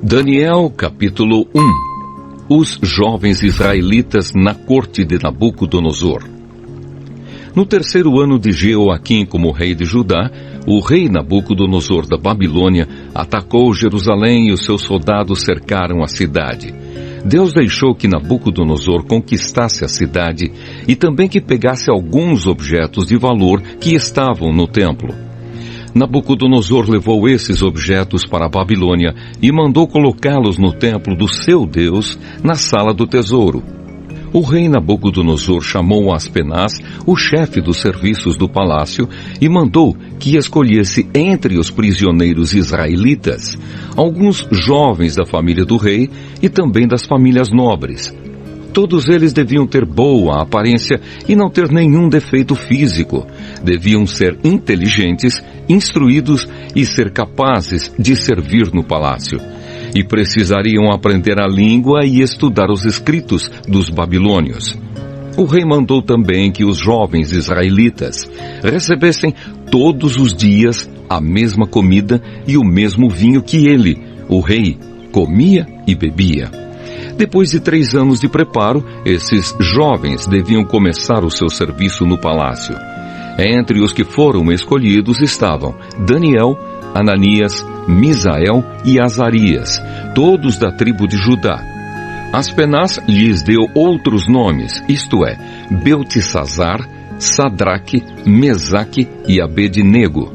Daniel, capítulo 1. Os jovens israelitas na corte de Nabucodonosor. No terceiro ano de Jeoaquim como rei de Judá, o rei Nabucodonosor da Babilônia atacou Jerusalém e os seus soldados cercaram a cidade. Deus deixou que Nabucodonosor conquistasse a cidade e também que pegasse alguns objetos de valor que estavam no templo. Nabucodonosor levou esses objetos para a Babilônia e mandou colocá-los no templo do seu Deus, na sala do tesouro. O rei Nabucodonosor chamou Aspenaz, o chefe dos serviços do palácio, e mandou que escolhesse entre os prisioneiros israelitas alguns jovens da família do rei e também das famílias nobres. Todos eles deviam ter boa aparência e não ter nenhum defeito físico. Deviam ser inteligentes, instruídos e ser capazes de servir no palácio. E precisariam aprender a língua e estudar os escritos dos babilônios. O rei mandou também que os jovens israelitas recebessem todos os dias a mesma comida e o mesmo vinho que ele, o rei, comia e bebia. Depois de 3 anos de preparo, esses jovens deviam começar o seu serviço no palácio. Entre os que foram escolhidos estavam Daniel, Ananias, Misael e Azarias, todos da tribo de Judá. Aspenaz lhes deu outros nomes, isto é, Beltesazar, Sadraque, Mesaque e Abednego.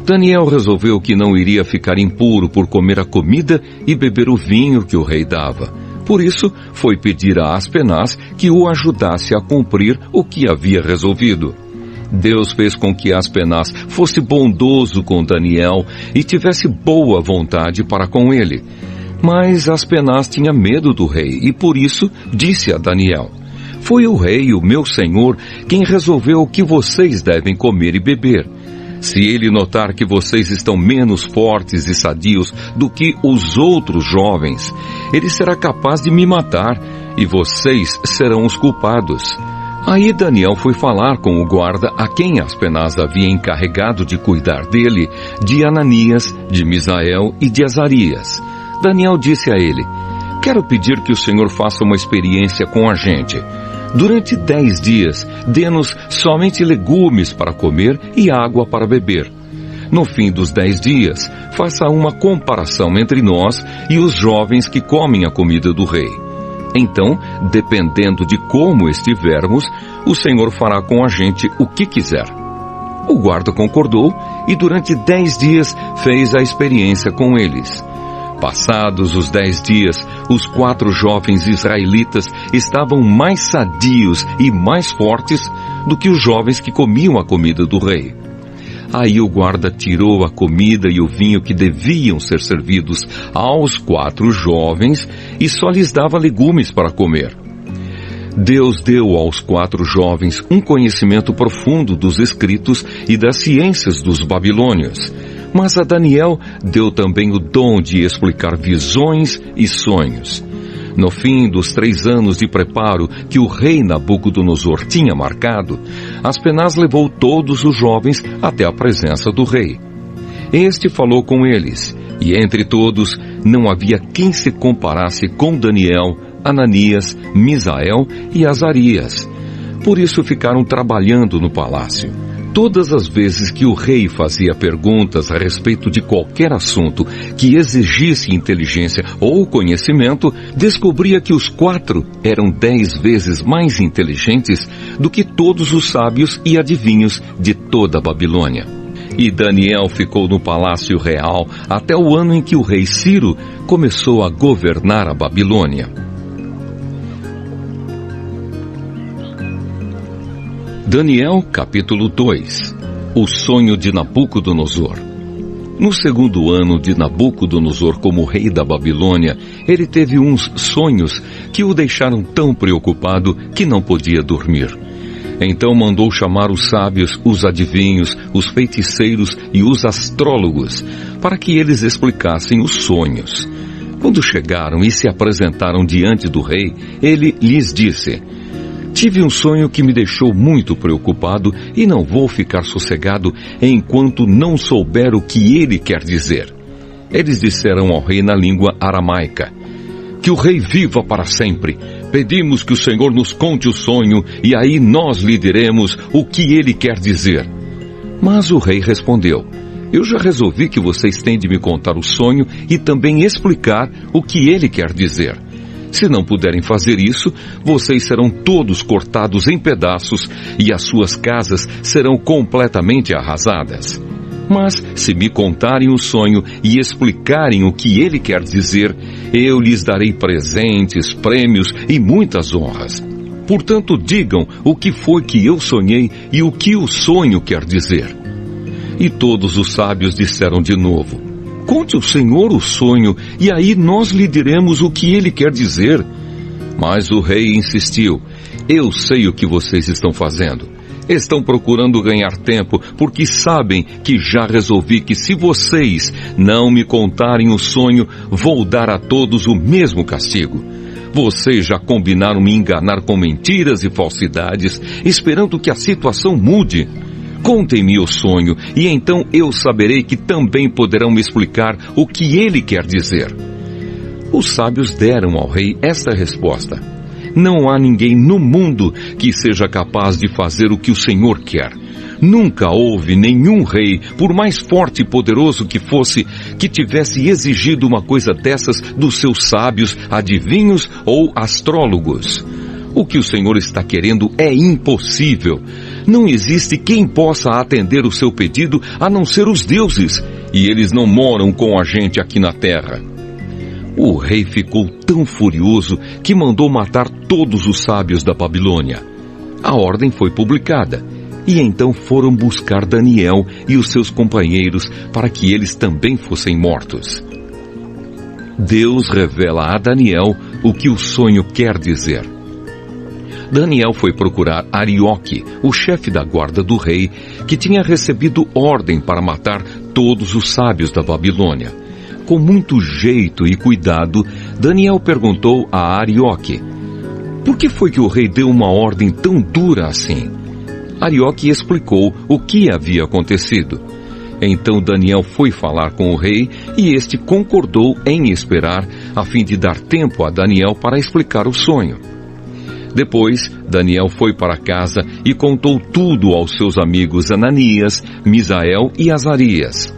Daniel resolveu que não iria ficar impuro por comer a comida e beber o vinho que o rei dava. Por isso, foi pedir a Aspenaz que o ajudasse a cumprir o que havia resolvido. Deus fez com que Aspenaz fosse bondoso com Daniel e tivesse boa vontade para com ele. Mas Aspenaz tinha medo do rei e por isso disse a Daniel: "Foi o rei, o meu senhor, quem resolveu o que vocês devem comer e beber. Se ele notar que vocês estão menos fortes e sadios do que os outros jovens, ele será capaz de me matar e vocês serão os culpados." Aí Daniel foi falar com o guarda a quem Aspenaz havia encarregado de cuidar dele, de Ananias, de Misael e de Azarias. Daniel disse a ele: "Quero pedir que o Senhor faça uma experiência com a gente. Durante 10 dias, dê-nos somente legumes para comer e água para beber. No fim dos 10 dias, faça uma comparação entre nós e os jovens que comem a comida do rei. Então, dependendo de como estivermos, o Senhor fará com a gente o que quiser." O guarda concordou e durante 10 dias fez a experiência com eles. Passados os 10 dias, os 4 jovens israelitas estavam mais sadios e mais fortes do que os jovens que comiam a comida do rei. Aí o guarda tirou a comida e o vinho que deviam ser servidos aos 4 jovens e só lhes dava legumes para comer. Deus deu aos 4 jovens um conhecimento profundo dos escritos e das ciências dos babilônios. Mas a Daniel deu também o dom de explicar visões e sonhos. No fim dos 3 anos de preparo que o rei Nabucodonosor tinha marcado, Aspenaz levou todos os jovens até a presença do rei. Este falou com eles, e entre todos não havia quem se comparasse com Daniel, Ananias, Misael e Azarias. Por isso ficaram trabalhando no palácio. Todas as vezes que o rei fazia perguntas a respeito de qualquer assunto que exigisse inteligência ou conhecimento, descobria que os 4 eram 10 vezes mais inteligentes do que todos os sábios e adivinhos de toda a Babilônia. E Daniel ficou no palácio real até o ano em que o rei Ciro começou a governar a Babilônia. Daniel, capítulo 2. O sonho de Nabucodonosor. No segundo ano de Nabucodonosor como rei da Babilônia, ele teve uns sonhos que o deixaram tão preocupado que não podia dormir. Então mandou chamar os sábios, os adivinhos, os feiticeiros e os astrólogos, para que eles explicassem os sonhos. Quando chegaram e se apresentaram diante do rei, ele lhes disse: "Tive um sonho que me deixou muito preocupado e não vou ficar sossegado enquanto não souber o que ele quer dizer." Eles disseram ao rei na língua aramaica: que o rei viva para sempre. Pedimos que o Senhor nos conte o sonho, e aí nós lhe diremos o que ele quer dizer. Mas o rei respondeu: eu já resolvi que vocês têm de me contar o sonho e também explicar o que ele quer dizer. Se não puderem fazer isso, vocês serão todos cortados em pedaços e as suas casas serão completamente arrasadas. Mas, se me contarem o sonho e explicarem o que ele quer dizer, eu lhes darei presentes, prêmios e muitas honras. Portanto, digam o que foi que eu sonhei e o que o sonho quer dizer. E todos os sábios disseram de novo: conte o Senhor o sonho, e aí nós lhe diremos o que ele quer dizer. Mas o rei insistiu: eu sei o que vocês estão fazendo. Estão procurando ganhar tempo, porque sabem que já resolvi que se vocês não me contarem o sonho, vou dar a todos o mesmo castigo. Vocês já combinaram me enganar com mentiras e falsidades, esperando que a situação mude. Contem-me o sonho, e então eu saberei que também poderão me explicar o que ele quer dizer. Os sábios deram ao rei esta resposta: não há ninguém no mundo que seja capaz de fazer o que o Senhor quer. Nunca houve nenhum rei, por mais forte e poderoso que fosse, que tivesse exigido uma coisa dessas dos seus sábios, adivinhos ou astrólogos. O que o Senhor está querendo é impossível. Não existe quem possa atender o seu pedido a não ser os deuses, e eles não moram com a gente aqui na terra. O rei ficou tão furioso que mandou matar todos os sábios da Babilônia. A ordem foi publicada, e então foram buscar Daniel e os seus companheiros para que eles também fossem mortos. Deus revela a Daniel o que o sonho quer dizer. Daniel foi procurar Arioque, o chefe da guarda do rei, que tinha recebido ordem para matar todos os sábios da Babilônia. Com muito jeito e cuidado, Daniel perguntou a Arioque: por que foi que o rei deu uma ordem tão dura assim? Arioque explicou o que havia acontecido. Então Daniel foi falar com o rei e este concordou em esperar, a fim de dar tempo a Daniel para explicar o sonho. Depois, Daniel foi para casa e contou tudo aos seus amigos Ananias, Misael e Azarias.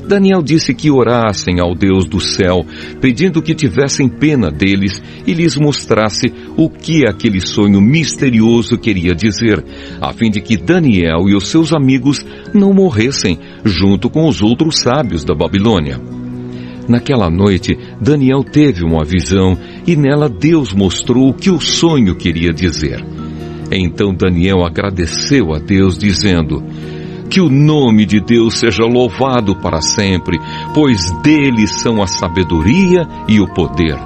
Daniel disse que orassem ao Deus do céu, pedindo que tivessem pena deles e lhes mostrasse o que aquele sonho misterioso queria dizer, a fim de que Daniel e os seus amigos não morressem junto com os outros sábios da Babilônia. Naquela noite, Daniel teve uma visão e nela Deus mostrou o que o sonho queria dizer. Então Daniel agradeceu a Deus, dizendo: que o nome de Deus seja louvado para sempre, pois dele são a sabedoria e o poder.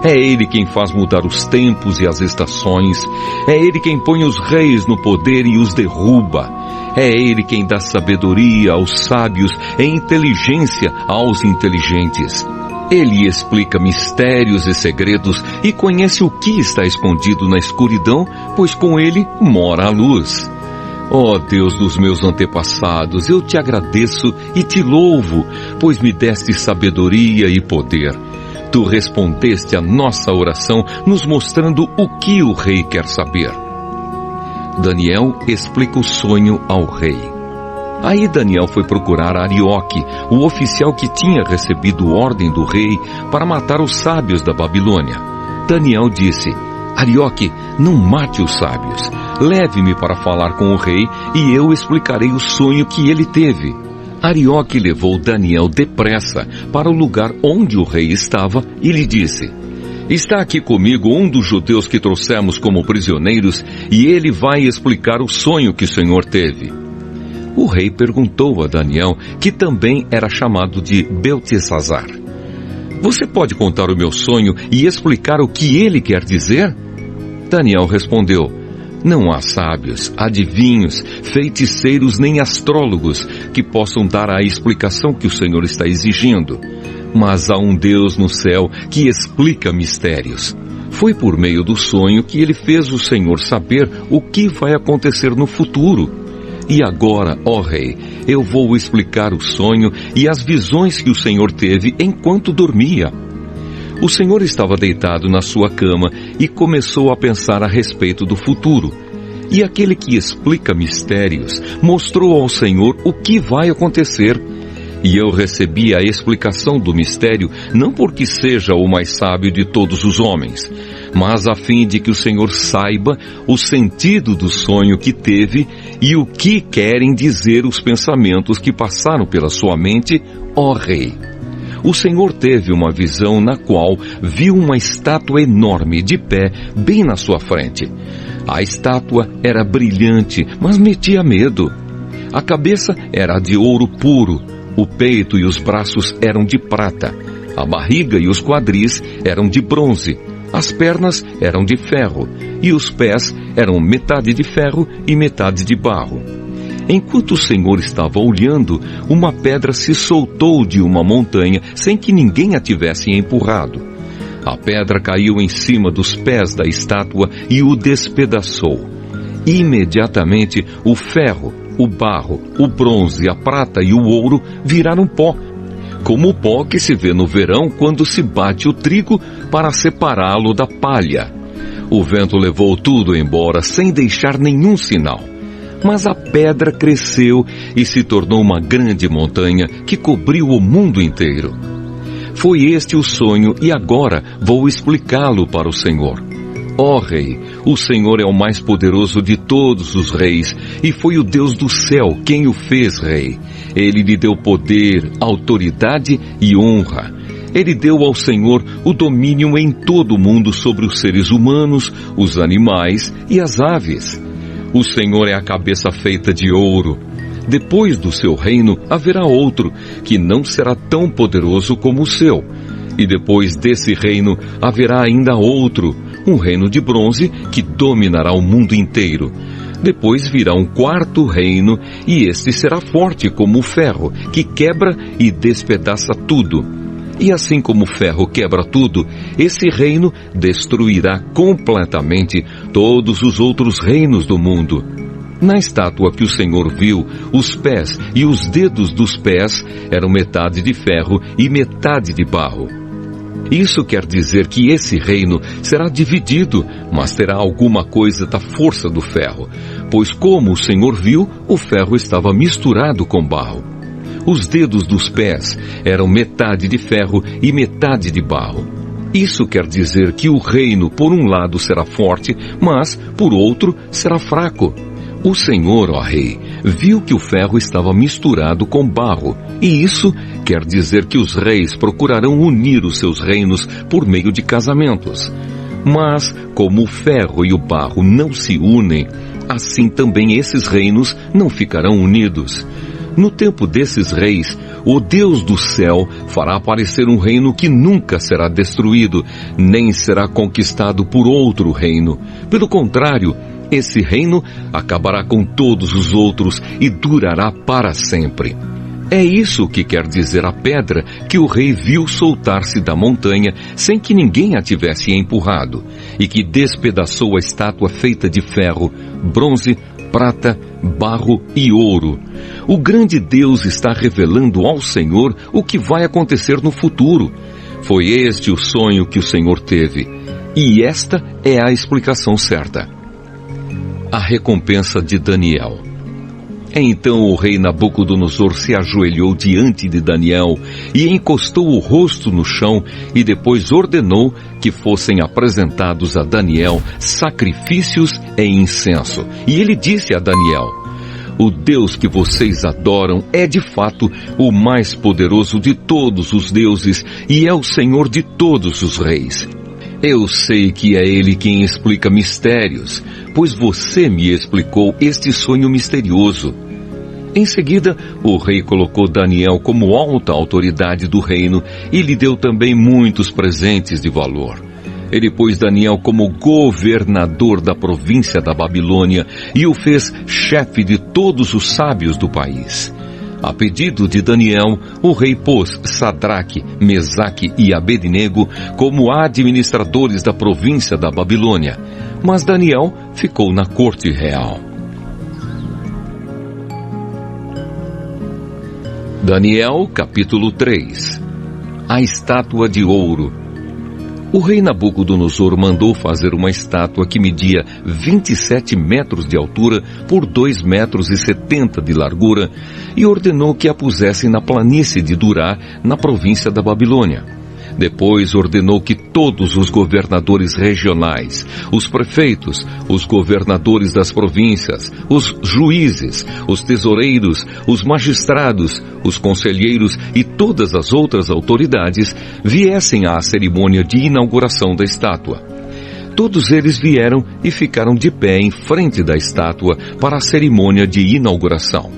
É ele quem faz mudar os tempos e as estações. É ele quem põe os reis no poder e os derruba. É ele quem dá sabedoria aos sábios e inteligência aos inteligentes. Ele explica mistérios e segredos e conhece o que está escondido na escuridão, pois com ele mora a luz. Ó Deus dos meus antepassados, eu te agradeço e te louvo, pois me deste sabedoria e poder. Tu respondeste a nossa oração, nos mostrando o que o rei quer saber. Daniel explica o sonho ao rei. Aí Daniel foi procurar Arioque, o oficial que tinha recebido ordem do rei para matar os sábios da Babilônia. Daniel disse: Arioque, não mate os sábios. Leve-me para falar com o rei e eu explicarei o sonho que ele teve. Arioque levou Daniel depressa para o lugar onde o rei estava e lhe disse: está aqui comigo um dos judeus que trouxemos como prisioneiros e ele vai explicar o sonho que o Senhor teve. O rei perguntou a Daniel, que também era chamado de Beltesazar: você pode contar o meu sonho e explicar o que ele quer dizer? Daniel respondeu: não há sábios, adivinhos, feiticeiros nem astrólogos que possam dar a explicação que o Senhor está exigindo. Mas há um Deus no céu que explica mistérios. Foi por meio do sonho que ele fez o Senhor saber o que vai acontecer no futuro. E agora, ó rei, eu vou explicar o sonho e as visões que o Senhor teve enquanto dormia. O Senhor estava deitado na sua cama e começou a pensar a respeito do futuro. E aquele que explica mistérios mostrou ao Senhor o que vai acontecer. E eu recebi a explicação do mistério não porque seja o mais sábio de todos os homens, mas a fim de que o Senhor saiba o sentido do sonho que teve e o que querem dizer os pensamentos que passaram pela sua mente, ó rei. O Senhor teve uma visão na qual viu uma estátua enorme de pé bem na sua frente. A estátua era brilhante, mas metia medo. A cabeça era de ouro puro, o peito e os braços eram de prata, a barriga e os quadris eram de bronze, as pernas eram de ferro e os pés eram metade de ferro e metade de barro. Enquanto o Senhor estava olhando, uma pedra se soltou de uma montanha sem que ninguém a tivesse empurrado. A pedra caiu em cima dos pés da estátua e o despedaçou. Imediatamente o ferro, o barro, o bronze, a prata e o ouro viraram pó, como o pó que se vê no verão quando se bate o trigo para separá-lo da palha. O vento levou tudo embora sem deixar nenhum sinal. Mas a pedra cresceu e se tornou uma grande montanha que cobriu o mundo inteiro. Foi este o sonho e agora vou explicá-lo para o Senhor. Ó rei, o Senhor é o mais poderoso de todos os reis e foi o Deus do céu quem o fez rei. Ele lhe deu poder, autoridade e honra. Ele deu ao Senhor o domínio em todo o mundo sobre os seres humanos, os animais e as aves. O Senhor é a cabeça feita de ouro. Depois do seu reino haverá outro, que não será tão poderoso como o seu. E depois desse reino haverá ainda outro, um reino de bronze que dominará o mundo inteiro. Depois virá um quarto reino, e este será forte como o ferro, que quebra e despedaça tudo. E assim como o ferro quebra tudo, esse reino destruirá completamente todos os outros reinos do mundo. Na estátua que o Senhor viu, os pés e os dedos dos pés eram metade de ferro e metade de barro. Isso quer dizer que esse reino será dividido, mas terá alguma coisa da força do ferro, pois como o Senhor viu, o ferro estava misturado com barro. Os dedos dos pés eram metade de ferro e metade de barro. Isso quer dizer que o reino, por um lado, será forte, mas, por outro, será fraco. O Senhor, ó rei, viu que o ferro estava misturado com barro, e isso quer dizer que os reis procurarão unir os seus reinos por meio de casamentos. Mas, como o ferro e o barro não se unem, assim também esses reinos não ficarão unidos. No tempo desses reis, o Deus do céu fará aparecer um reino que nunca será destruído, nem será conquistado por outro reino. Pelo contrário, esse reino acabará com todos os outros e durará para sempre. É isso que quer dizer a pedra que o rei viu soltar-se da montanha sem que ninguém a tivesse empurrado, e que despedaçou a estátua feita de ferro, bronze, prata, barro e ouro. O grande Deus está revelando ao Senhor o que vai acontecer no futuro. Foi este o sonho que o Senhor teve, e esta é a explicação certa. A recompensa de Daniel. Então o rei Nabucodonosor se ajoelhou diante de Daniel e encostou o rosto no chão e depois ordenou que fossem apresentados a Daniel sacrifícios e incenso. E ele disse a Daniel: o Deus que vocês adoram é de fato o mais poderoso de todos os deuses e é o Senhor de todos os reis. Eu sei que é Ele quem explica mistérios, pois você me explicou este sonho misterioso. Em seguida, o rei colocou Daniel como alta autoridade do reino e lhe deu também muitos presentes de valor. Ele pôs Daniel como governador da província da Babilônia e o fez chefe de todos os sábios do país. A pedido de Daniel, o rei pôs Sadraque, Mesaque e Abednego como administradores da província da Babilônia, mas Daniel ficou na corte real. Daniel, capítulo 3. A estátua de ouro. O rei Nabucodonosor mandou fazer uma estátua que media 27 metros de altura por 2,70 metros de largura e ordenou que a pusessem na planície de Durá, na província da Babilônia. Depois ordenou que todos os governadores regionais, os prefeitos, os governadores das províncias, os juízes, os tesoureiros, os magistrados, os conselheiros e todas as outras autoridades viessem à cerimônia de inauguração da estátua. Todos eles vieram e ficaram de pé em frente da estátua para a cerimônia de inauguração.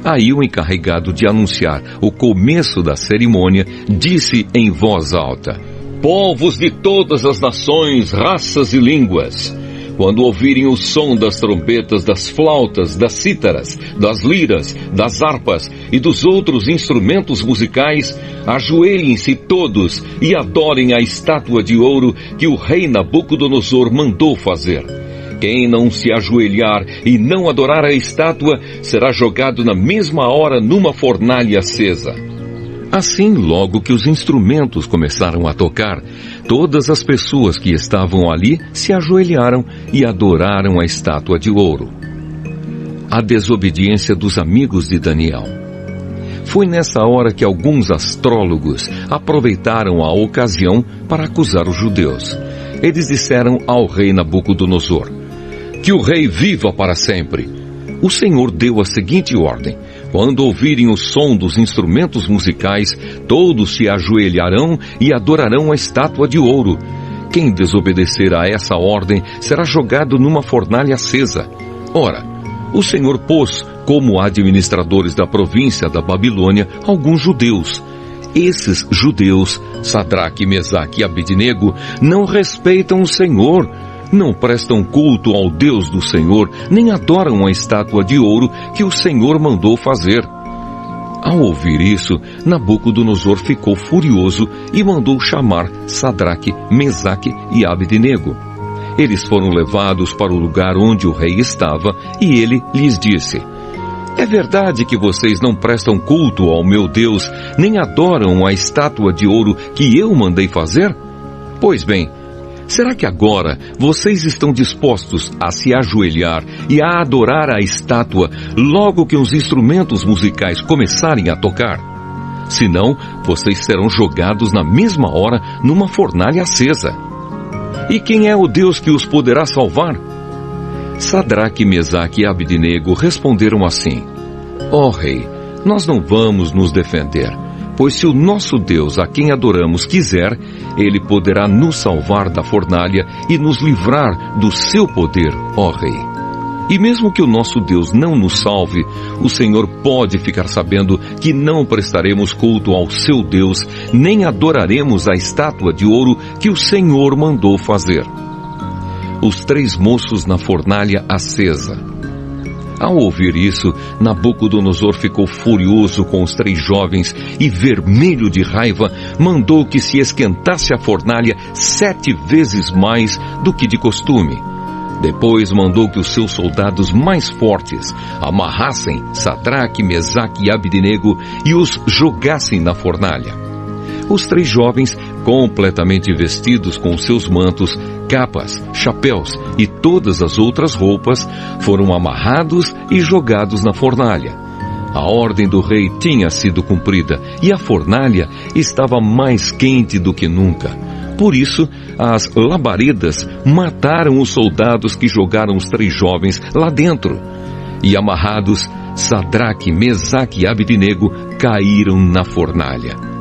Aí o encarregado de anunciar o começo da cerimônia disse em voz alta: povos de todas as nações, raças e línguas, quando ouvirem o som das trombetas, das flautas, das cítaras, das liras, das harpas e dos outros instrumentos musicais, ajoelhem-se todos e adorem a estátua de ouro que o rei Nabucodonosor mandou fazer. Quem não se ajoelhar e não adorar a estátua será jogado na mesma hora numa fornalha acesa. Assim, logo que os instrumentos começaram a tocar, todas as pessoas que estavam ali se ajoelharam e adoraram a estátua de ouro. A desobediência dos amigos de Daniel. Foi nessa hora que alguns astrólogos aproveitaram a ocasião para acusar os judeus. Eles disseram ao rei Nabucodonosor: que o rei viva para sempre. O Senhor deu a seguinte ordem: quando ouvirem o som dos instrumentos musicais, todos se ajoelharão e adorarão a estátua de ouro. Quem desobedecer a essa ordem será jogado numa fornalha acesa. Ora, o Senhor pôs como administradores da província da Babilônia alguns judeus. Esses judeus, Sadraque, Mesaque e Abednego, não respeitam o Senhor, não prestam culto ao Deus do Senhor, nem adoram a estátua de ouro que o Senhor mandou fazer. Ao ouvir isso, Nabucodonosor ficou furioso e mandou chamar Sadraque, Mesaque e Abednego. Eles foram levados para o lugar onde o rei estava e ele lhes disse: é verdade que vocês não prestam culto ao meu Deus, nem adoram a estátua de ouro que eu mandei fazer? Pois bem, será que agora vocês estão dispostos a se ajoelhar e a adorar a estátua logo que os instrumentos musicais começarem a tocar? Senão, vocês serão jogados na mesma hora numa fornalha acesa. E quem é o Deus que os poderá salvar? Sadraque, Mesaque e Abednego responderam assim: ó rei, nós não vamos nos defender, pois se o nosso Deus, a quem adoramos, quiser, ele poderá nos salvar da fornalha e nos livrar do seu poder, ó rei. E mesmo que o nosso Deus não nos salve, o Senhor pode ficar sabendo que não prestaremos culto ao seu Deus, nem adoraremos a estátua de ouro que o Senhor mandou fazer. Os 3 moços na fornalha acesa. Ao ouvir isso, Nabucodonosor ficou furioso com os 3 jovens e, vermelho de raiva, mandou que se esquentasse a fornalha 7 vezes mais do que de costume. Depois mandou que os seus soldados mais fortes amarrassem Sadraque, Mesaque e Abednego e os jogassem na fornalha. Os 3 jovens, completamente vestidos com seus mantos, capas, chapéus e todas as outras roupas, foram amarrados e jogados na fornalha. A ordem do rei tinha sido cumprida e a fornalha estava mais quente do que nunca. Por isso, as labaredas mataram os soldados que jogaram os 3 jovens lá dentro. E amarrados, Sadraque, Mesaque e Abednego caíram na fornalha.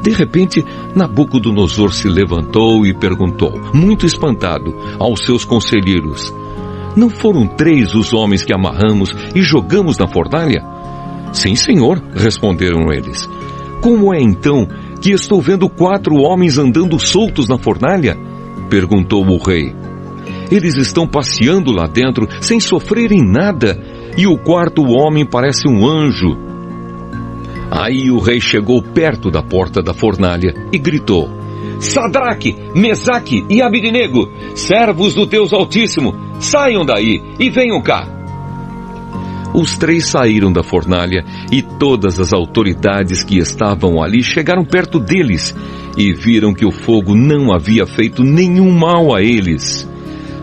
De repente, Nabucodonosor se levantou e perguntou, muito espantado, aos seus conselheiros: não foram 3 os homens que amarramos e jogamos na fornalha? Sim, senhor, responderam eles. Como é então que estou vendo 4 homens andando soltos na fornalha? Perguntou o rei. Eles estão passeando lá dentro sem sofrerem nada, e o 4º homem parece um anjo. Aí o rei chegou perto da porta da fornalha e gritou: Sadraque, Mesaque e Abednego, servos do Deus Altíssimo, saiam daí e venham cá. Os 3 saíram da fornalha e todas as autoridades que estavam ali chegaram perto deles e viram que o fogo não havia feito nenhum mal a eles.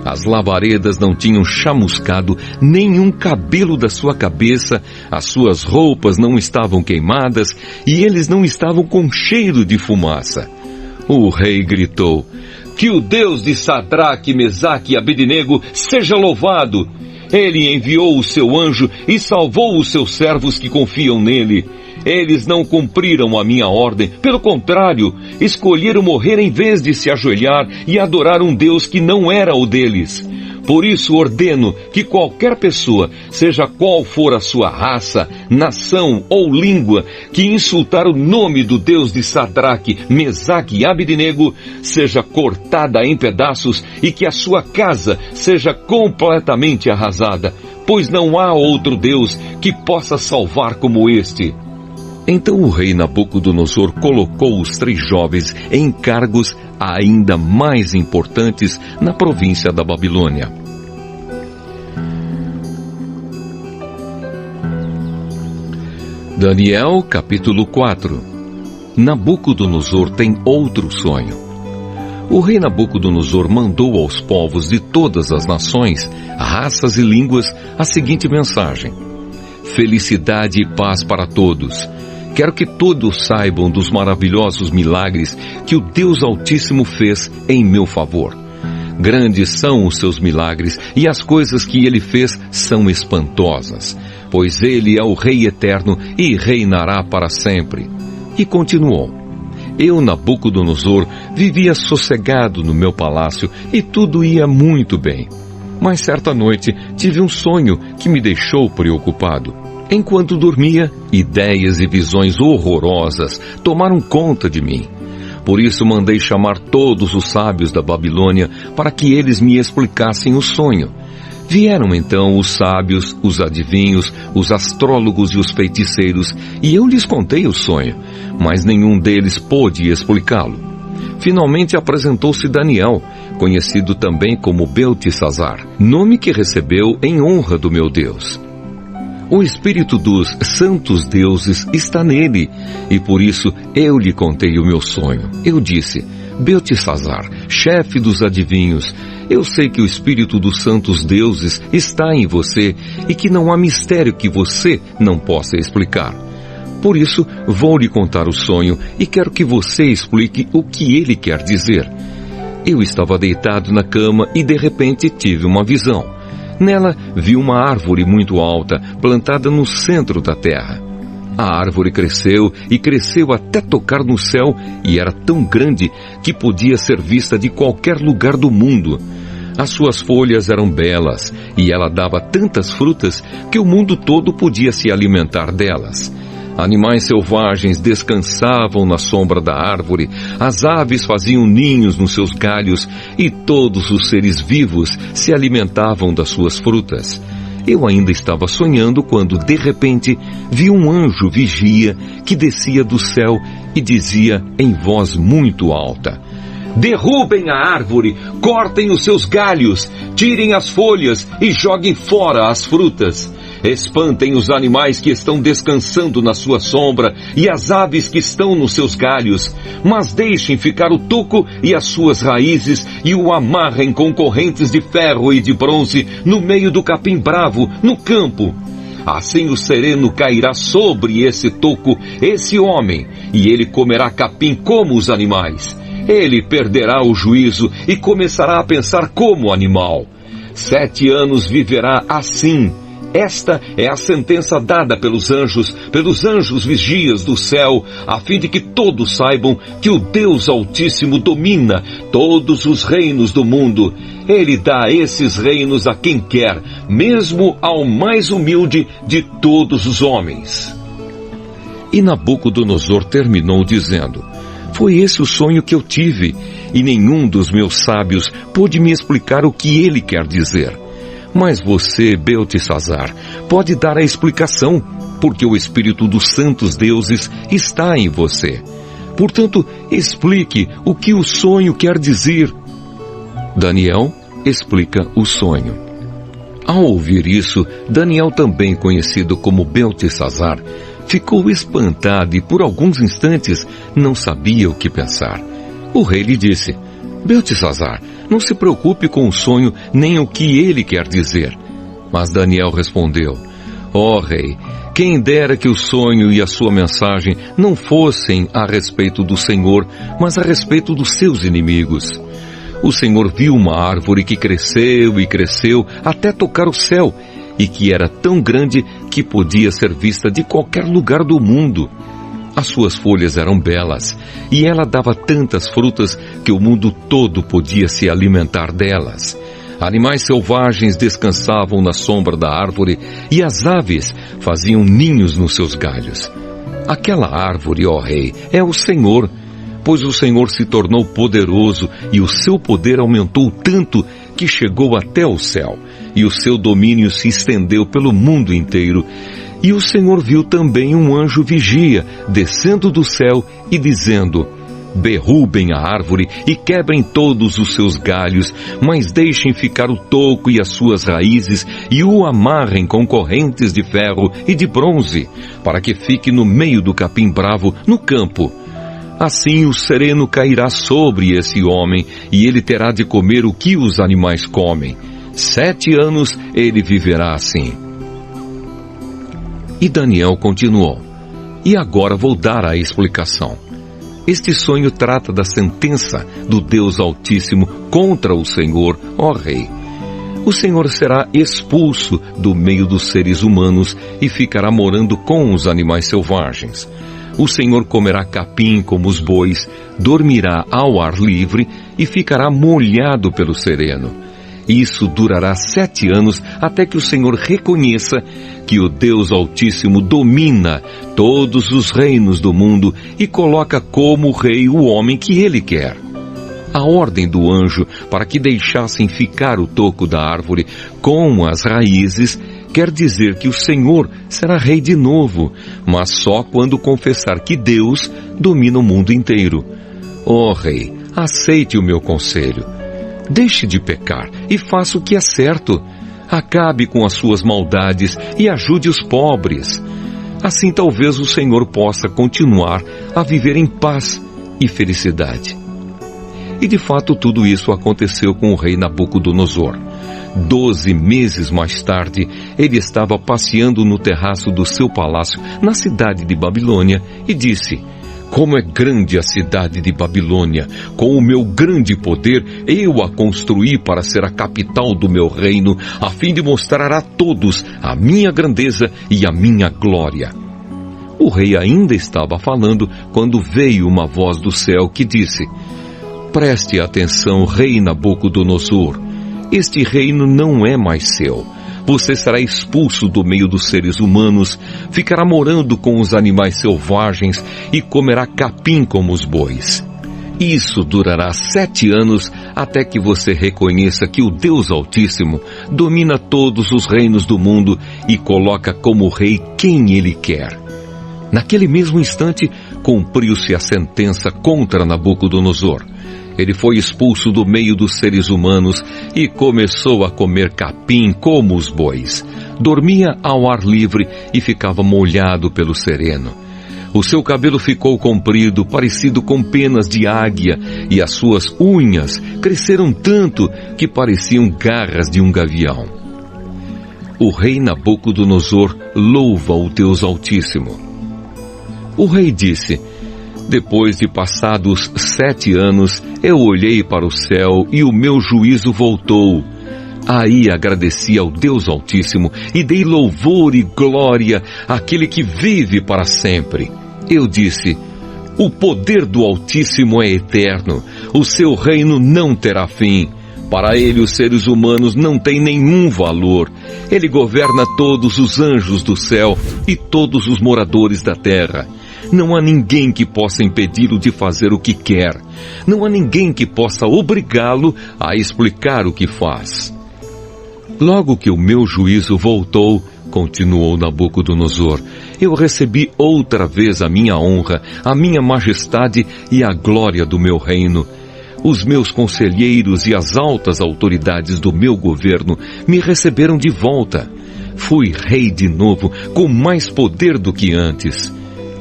As labaredas não tinham chamuscado nenhum cabelo da sua cabeça, as suas roupas não estavam queimadas e eles não estavam com cheiro de fumaça. O rei gritou: "Que o Deus de Sadraque, Mesaque e Abednego seja louvado! Ele enviou o seu anjo e salvou os seus servos que confiam nele. Eles não cumpriram a minha ordem, pelo contrário, escolheram morrer em vez de se ajoelhar e adorar um Deus que não era o deles. Por isso ordeno que qualquer pessoa, seja qual for a sua raça, nação ou língua, que insultar o nome do Deus de Sadraque, Mesaque e Abednego, seja cortada em pedaços e que a sua casa seja completamente arrasada, pois não há outro Deus que possa salvar como este." Então o rei Nabucodonosor colocou os 3 jovens em cargos ainda mais importantes na província da Babilônia. Daniel, capítulo 4. Nabucodonosor tem outro sonho. O rei Nabucodonosor mandou aos povos de todas as nações, raças e línguas a seguinte mensagem: "Felicidade e paz para todos. Quero que todos saibam dos maravilhosos milagres que o Deus Altíssimo fez em meu favor. Grandes são os seus milagres e as coisas que ele fez são espantosas, pois ele é o Rei eterno e reinará para sempre." E continuou: "Eu, Nabucodonosor, vivia sossegado no meu palácio e tudo ia muito bem. Mas certa noite tive um sonho que me deixou preocupado. Enquanto dormia, ideias e visões horrorosas tomaram conta de mim. Por isso mandei chamar todos os sábios da Babilônia para que eles me explicassem o sonho. Vieram então os sábios, os adivinhos, os astrólogos e os feiticeiros, e eu lhes contei o sonho, mas nenhum deles pôde explicá-lo. Finalmente apresentou-se Daniel, conhecido também como Beltesazar, nome que recebeu em honra do meu Deus. O espírito dos santos deuses está nele, e por isso eu lhe contei o meu sonho. Eu disse: Beltesazar, chefe dos adivinhos, eu sei que o espírito dos santos deuses está em você e que não há mistério que você não possa explicar. Por isso, vou lhe contar o sonho e quero que você explique o que ele quer dizer. Eu estava deitado na cama e de repente tive uma visão. Nela vi uma árvore muito alta, plantada no centro da terra. A árvore cresceu e cresceu até tocar no céu e era tão grande que podia ser vista de qualquer lugar do mundo. As suas folhas eram belas e ela dava tantas frutas que o mundo todo podia se alimentar delas. Animais selvagens descansavam na sombra da árvore, as aves faziam ninhos nos seus galhos e todos os seres vivos se alimentavam das suas frutas. Eu ainda estava sonhando quando, de repente, vi um anjo vigia que descia do céu e dizia em voz muito alta: "Derrubem a árvore, cortem os seus galhos, tirem as folhas e joguem fora as frutas. Espantem os animais que estão descansando na sua sombra e as aves que estão nos seus galhos, mas deixem ficar o toco e as suas raízes e o amarrem com correntes de ferro e de bronze no meio do capim bravo, no campo. Assim o sereno cairá sobre esse toco, esse homem, e ele comerá capim como os animais. Ele perderá o juízo e começará a pensar como animal. 7 anos viverá assim. Esta é a sentença dada pelos anjos vigias do céu, a fim de que todos saibam que o Deus Altíssimo domina todos os reinos do mundo. Ele dá esses reinos a quem quer, mesmo ao mais humilde de todos os homens." E Nabucodonosor terminou dizendo: "Foi esse o sonho que eu tive, e nenhum dos meus sábios pôde me explicar o que ele quer dizer. Mas você, Beltesazar, pode dar a explicação, porque o espírito dos santos deuses está em você. Portanto, explique o que o sonho quer dizer." Daniel explica o sonho. Ao ouvir isso, Daniel, também conhecido como Beltesazar, ficou espantado e por alguns instantes não sabia o que pensar. O rei lhe disse: Beltesazar, não se preocupe com o sonho nem o que ele quer dizer. Mas Daniel respondeu: Ó rei, quem dera que o sonho e a sua mensagem não fossem a respeito do Senhor, mas a respeito dos seus inimigos. O Senhor viu uma árvore que cresceu e cresceu até tocar o céu, e que era tão grande que podia ser vista de qualquer lugar do mundo. As suas folhas eram belas, e ela dava tantas frutas que o mundo todo podia se alimentar delas. Animais selvagens descansavam na sombra da árvore, e as aves faziam ninhos nos seus galhos. Aquela árvore, ó rei, é o Senhor, pois o Senhor se tornou poderoso e o seu poder aumentou tanto que chegou até o céu, e o seu domínio se estendeu pelo mundo inteiro. E o Senhor viu também um anjo vigia descendo do céu e dizendo: derrubem a árvore e quebrem todos os seus galhos, mas deixem ficar o toco e as suas raízes e o amarrem com correntes de ferro e de bronze, para que fique no meio do capim-bravo no campo. Assim o sereno cairá sobre esse homem, e ele terá de comer o que os animais comem. 7 anos ele viverá assim. E Daniel continuou: e agora vou dar a explicação. Este sonho trata da sentença do Deus Altíssimo contra o Senhor, ó rei. O Senhor será expulso do meio dos seres humanos e ficará morando com os animais selvagens. O Senhor comerá capim como os bois, dormirá ao ar livre e ficará molhado pelo sereno. Isso durará 7 anos até que o Senhor reconheça que o Deus Altíssimo domina todos os reinos do mundo e coloca como rei o homem que ele quer. A ordem do anjo para que deixassem ficar o toco da árvore com as raízes quer dizer que o Senhor será rei de novo, mas só quando confessar que Deus domina o mundo inteiro. Ó rei, aceite o meu conselho. Deixe de pecar e faça o que é certo. Acabe com as suas maldades e ajude os pobres. Assim talvez o Senhor possa continuar a viver em paz e felicidade. E de fato tudo isso aconteceu com o rei Nabucodonosor. 12 meses mais tarde, ele estava passeando no terraço do seu palácio na cidade de Babilônia e disse: como é grande a cidade de Babilônia! Com o meu grande poder, eu a construí para ser a capital do meu reino, a fim de mostrar a todos a minha grandeza e a minha glória. O rei ainda estava falando quando veio uma voz do céu que disse: preste atenção, rei Nabucodonosor. Este reino não é mais seu. Você será expulso do meio dos seres humanos, ficará morando com os animais selvagens e comerá capim como os bois. Isso durará 7 anos até que você reconheça que o Deus Altíssimo domina todos os reinos do mundo e coloca como rei quem ele quer. Naquele mesmo instante, cumpriu-se a sentença contra Nabucodonosor. Ele foi expulso do meio dos seres humanos e começou a comer capim como os bois. Dormia ao ar livre e ficava molhado pelo sereno. O seu cabelo ficou comprido, parecido com penas de águia, e as suas unhas cresceram tanto que pareciam garras de um gavião. O rei Nabucodonosor louva o Deus Altíssimo. O rei disse: depois de passados 7 anos, eu olhei para o céu e o meu juízo voltou. Aí agradeci ao Deus Altíssimo e dei louvor e glória àquele que vive para sempre. Eu disse: o poder do Altíssimo é eterno, o seu reino não terá fim. Para ele os seres humanos não têm nenhum valor. Ele governa todos os anjos do céu e todos os moradores da terra. Não há ninguém que possa impedi-lo de fazer o que quer. Não há ninguém que possa obrigá-lo a explicar o que faz. Logo que o meu juízo voltou, continuou Nabucodonosor, eu recebi outra vez a minha honra, a minha majestade e a glória do meu reino. Os meus conselheiros e as altas autoridades do meu governo me receberam de volta. Fui rei de novo, com mais poder do que antes.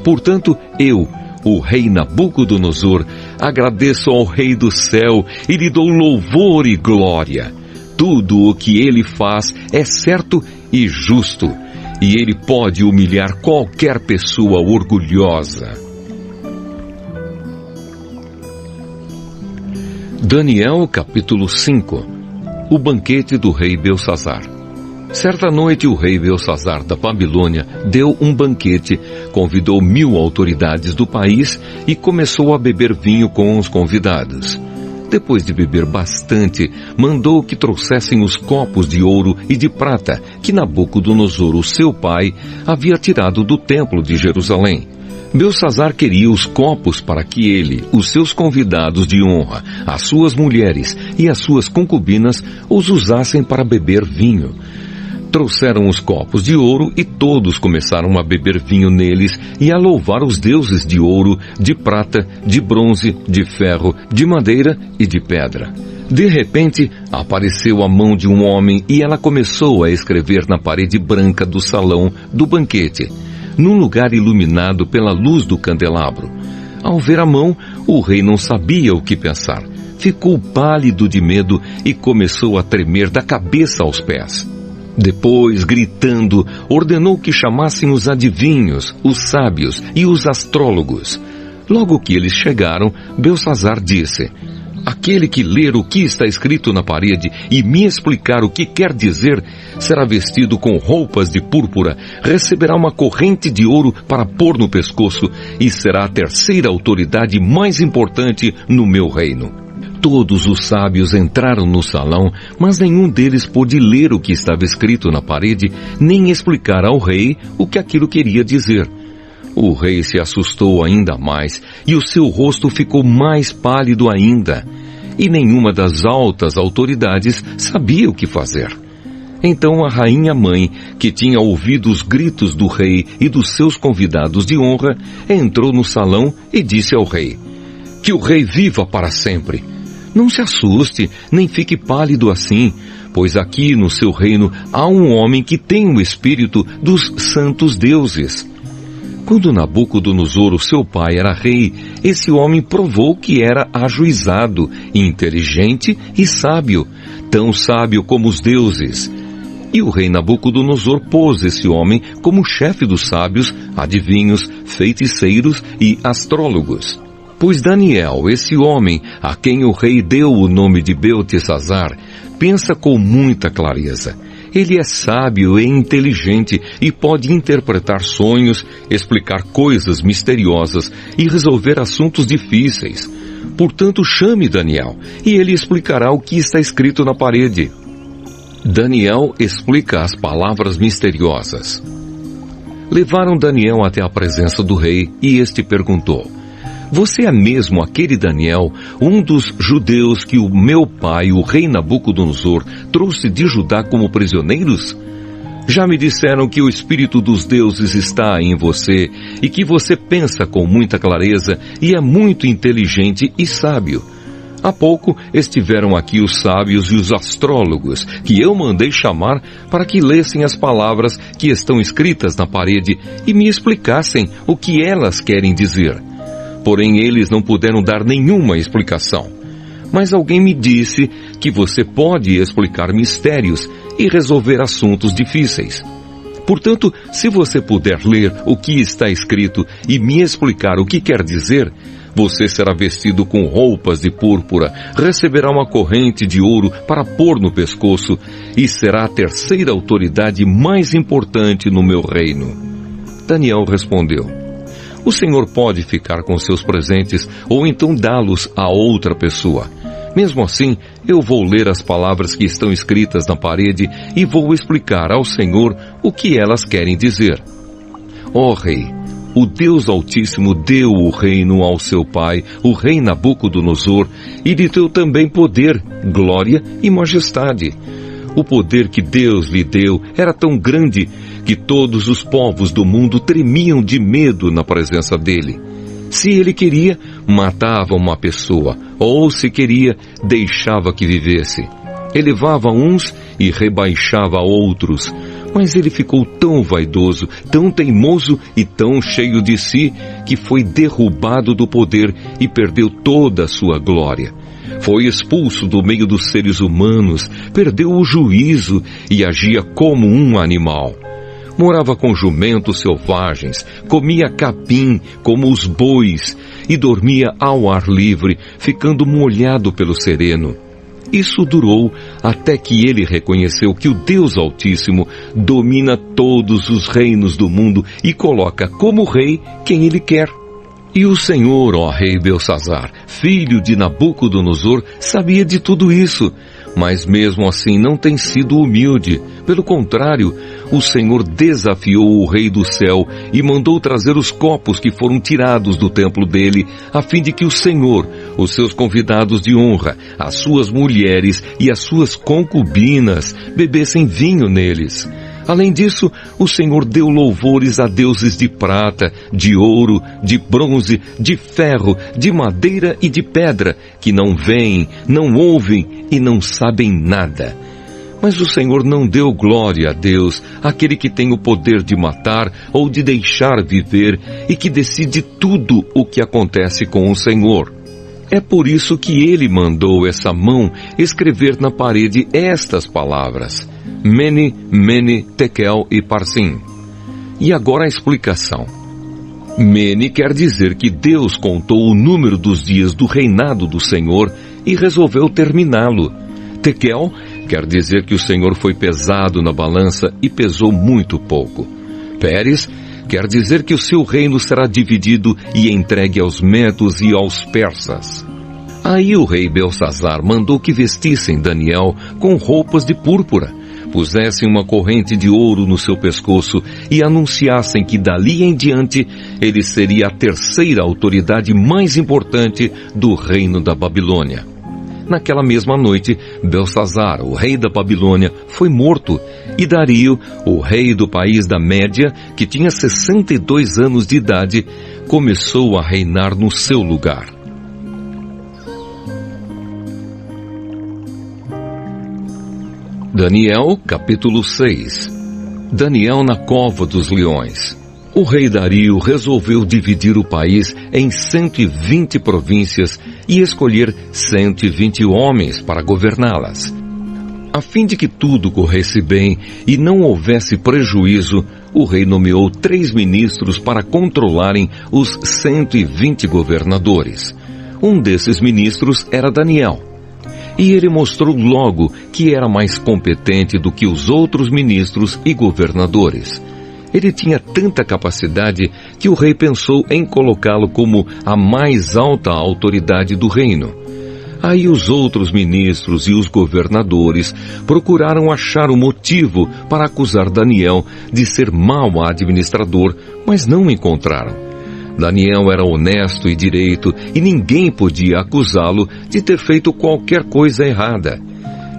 Portanto, eu, o rei Nabucodonosor, agradeço ao Rei do céu e lhe dou louvor e glória. Tudo o que ele faz é certo e justo, e ele pode humilhar qualquer pessoa orgulhosa. Daniel capítulo 5. O banquete do rei Belsazar. Certa noite o rei Belsazar da Babilônia deu um banquete, convidou 1000 autoridades do país e começou a beber vinho com os convidados. Depois de beber bastante, mandou que trouxessem os copos de ouro e de prata que Nabucodonosor, o seu pai, havia tirado do templo de Jerusalém. Belsazar queria os copos para que ele, os seus convidados de honra, as suas mulheres e as suas concubinas os usassem para beber vinho. Trouxeram os copos de ouro e todos começaram a beber vinho neles e a louvar os deuses de ouro, de prata, de bronze, de ferro, de madeira e de pedra. De repente, apareceu a mão de um homem e ela começou a escrever na parede branca do salão do banquete, num lugar iluminado pela luz do candelabro. Ao ver a mão, o rei não sabia o que pensar. Ficou pálido de medo e começou a tremer da cabeça aos pés. Depois, gritando, ordenou que chamassem os adivinhos, os sábios e os astrólogos. Logo que eles chegaram, Belsazar disse: aquele que ler o que está escrito na parede e me explicar o que quer dizer, será vestido com roupas de púrpura, receberá uma corrente de ouro para pôr no pescoço e será a terceira autoridade mais importante no meu reino. Todos os sábios entraram no salão, mas nenhum deles pôde ler o que estava escrito na parede, nem explicar ao rei o que aquilo queria dizer. O rei se assustou ainda mais e o seu rosto ficou mais pálido ainda. E nenhuma das altas autoridades sabia o que fazer. Então a rainha-mãe, que tinha ouvido os gritos do rei e dos seus convidados de honra, entrou no salão e disse ao rei: que o rei viva para sempre. Não se assuste, nem fique pálido assim, pois aqui no seu reino há um homem que tem o espírito dos santos deuses. Quando Nabucodonosor, o seu pai, era rei, esse homem provou que era ajuizado, inteligente e sábio, tão sábio como os deuses. E o rei Nabucodonosor pôs esse homem como chefe dos sábios, adivinhos, feiticeiros e astrólogos. Pois Daniel, esse homem, a quem o rei deu o nome de Beltesazar, pensa com muita clareza. Ele é sábio e inteligente e pode interpretar sonhos, explicar coisas misteriosas e resolver assuntos difíceis. Portanto, chame Daniel e ele explicará o que está escrito na parede. Daniel explica as palavras misteriosas. Levaram Daniel até a presença do rei e este perguntou: você é mesmo aquele Daniel, um dos judeus que o meu pai, o rei Nabucodonosor, trouxe de Judá como prisioneiros? Já me disseram que o espírito dos deuses está em você e que você pensa com muita clareza e é muito inteligente e sábio. Há pouco estiveram aqui os sábios e os astrólogos, que eu mandei chamar para que lessem as palavras que estão escritas na parede e me explicassem o que elas querem dizer. Porém, eles não puderam dar nenhuma explicação. Mas alguém me disse que você pode explicar mistérios e resolver assuntos difíceis. Portanto, se você puder ler o que está escrito e me explicar o que quer dizer, você será vestido com roupas de púrpura, receberá uma corrente de ouro para pôr no pescoço e será a terceira autoridade mais importante no meu reino. Daniel respondeu: o Senhor pode ficar com seus presentes ou então dá-los a outra pessoa. Mesmo assim, eu vou ler as palavras que estão escritas na parede e vou explicar ao Senhor o que elas querem dizer. Ó Rei, o Deus Altíssimo deu o reino ao seu pai, o rei Nabucodonosor, e lhe deu também poder, glória e majestade. O poder que Deus lhe deu era tão grande que todos os povos do mundo tremiam de medo na presença dele. Se ele queria, matava uma pessoa, ou se queria, deixava que vivesse. Elevava uns e rebaixava outros. Mas ele ficou tão vaidoso, tão teimoso e tão cheio de si, que foi derrubado do poder e perdeu toda a sua glória. Foi expulso do meio dos seres humanos, perdeu o juízo e agia como um animal. Morava com jumentos selvagens, comia capim como os bois e dormia ao ar livre, ficando molhado pelo sereno. Isso durou até que ele reconheceu que o Deus Altíssimo domina todos os reinos do mundo e coloca como rei quem ele quer. E o Senhor, ó rei Belsazzar, filho de Nabucodonosor, sabia de tudo isso, mas mesmo assim não tem sido humilde. Pelo contrário, o Senhor desafiou o rei do céu e mandou trazer os copos que foram tirados do templo dele, a fim de que o Senhor, os seus convidados de honra, as suas mulheres e as suas concubinas bebessem vinho neles. Além disso, o Senhor deu louvores a deuses de prata, de ouro, de bronze, de ferro, de madeira e de pedra, que não veem, não ouvem e não sabem nada. Mas o Senhor não deu glória a Deus, aquele que tem o poder de matar ou de deixar viver e que decide tudo o que acontece com o Senhor. É por isso que ele mandou essa mão escrever na parede estas palavras: Mene, Mene, Tekel e Parsim. E agora a explicação. Mene quer dizer que Deus contou o número dos dias do reinado do Senhor e resolveu terminá-lo. Tekel quer dizer que o Senhor foi pesado na balança e pesou muito pouco. Pérez quer dizer que o seu reino será dividido e entregue aos medos e aos persas. Aí o rei Belsazzar mandou que vestissem Daniel com roupas de púrpura, pusessem uma corrente de ouro no seu pescoço e anunciassem que dali em diante ele seria a terceira autoridade mais importante do reino da Babilônia. Naquela mesma noite, Belsazzar, o rei da Babilônia, foi morto, e Dario, o rei do país da Média, que tinha 62 anos de idade, começou a reinar no seu lugar. Daniel, capítulo 6. Daniel na cova dos leões. O rei Dario resolveu dividir o país em 120 províncias e escolher 120 homens para governá-las. A fim de que tudo corresse bem e não houvesse prejuízo, o rei nomeou 3 ministros para controlarem os 120 governadores. Um desses ministros era Daniel. E ele mostrou logo que era mais competente do que os outros ministros e governadores. Ele tinha tanta capacidade que o rei pensou em colocá-lo como a mais alta autoridade do reino. Aí os outros ministros e os governadores procuraram achar um motivo para acusar Daniel de ser mau administrador, mas não encontraram. Daniel era honesto e direito e ninguém podia acusá-lo de ter feito qualquer coisa errada.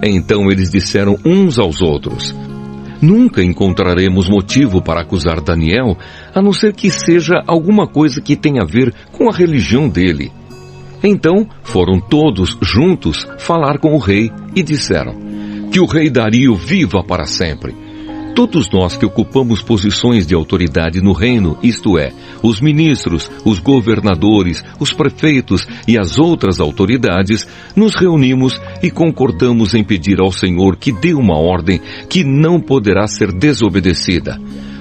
Então eles disseram uns aos outros: nunca encontraremos motivo para acusar Daniel, a não ser que seja alguma coisa que tenha a ver com a religião dele. Então foram todos juntos falar com o rei e disseram: que o rei Dario viva para sempre. Todos nós que ocupamos posições de autoridade no reino, isto é, os ministros, os governadores, os prefeitos e as outras autoridades, nos reunimos e concordamos em pedir ao Senhor que dê uma ordem que não poderá ser desobedecida.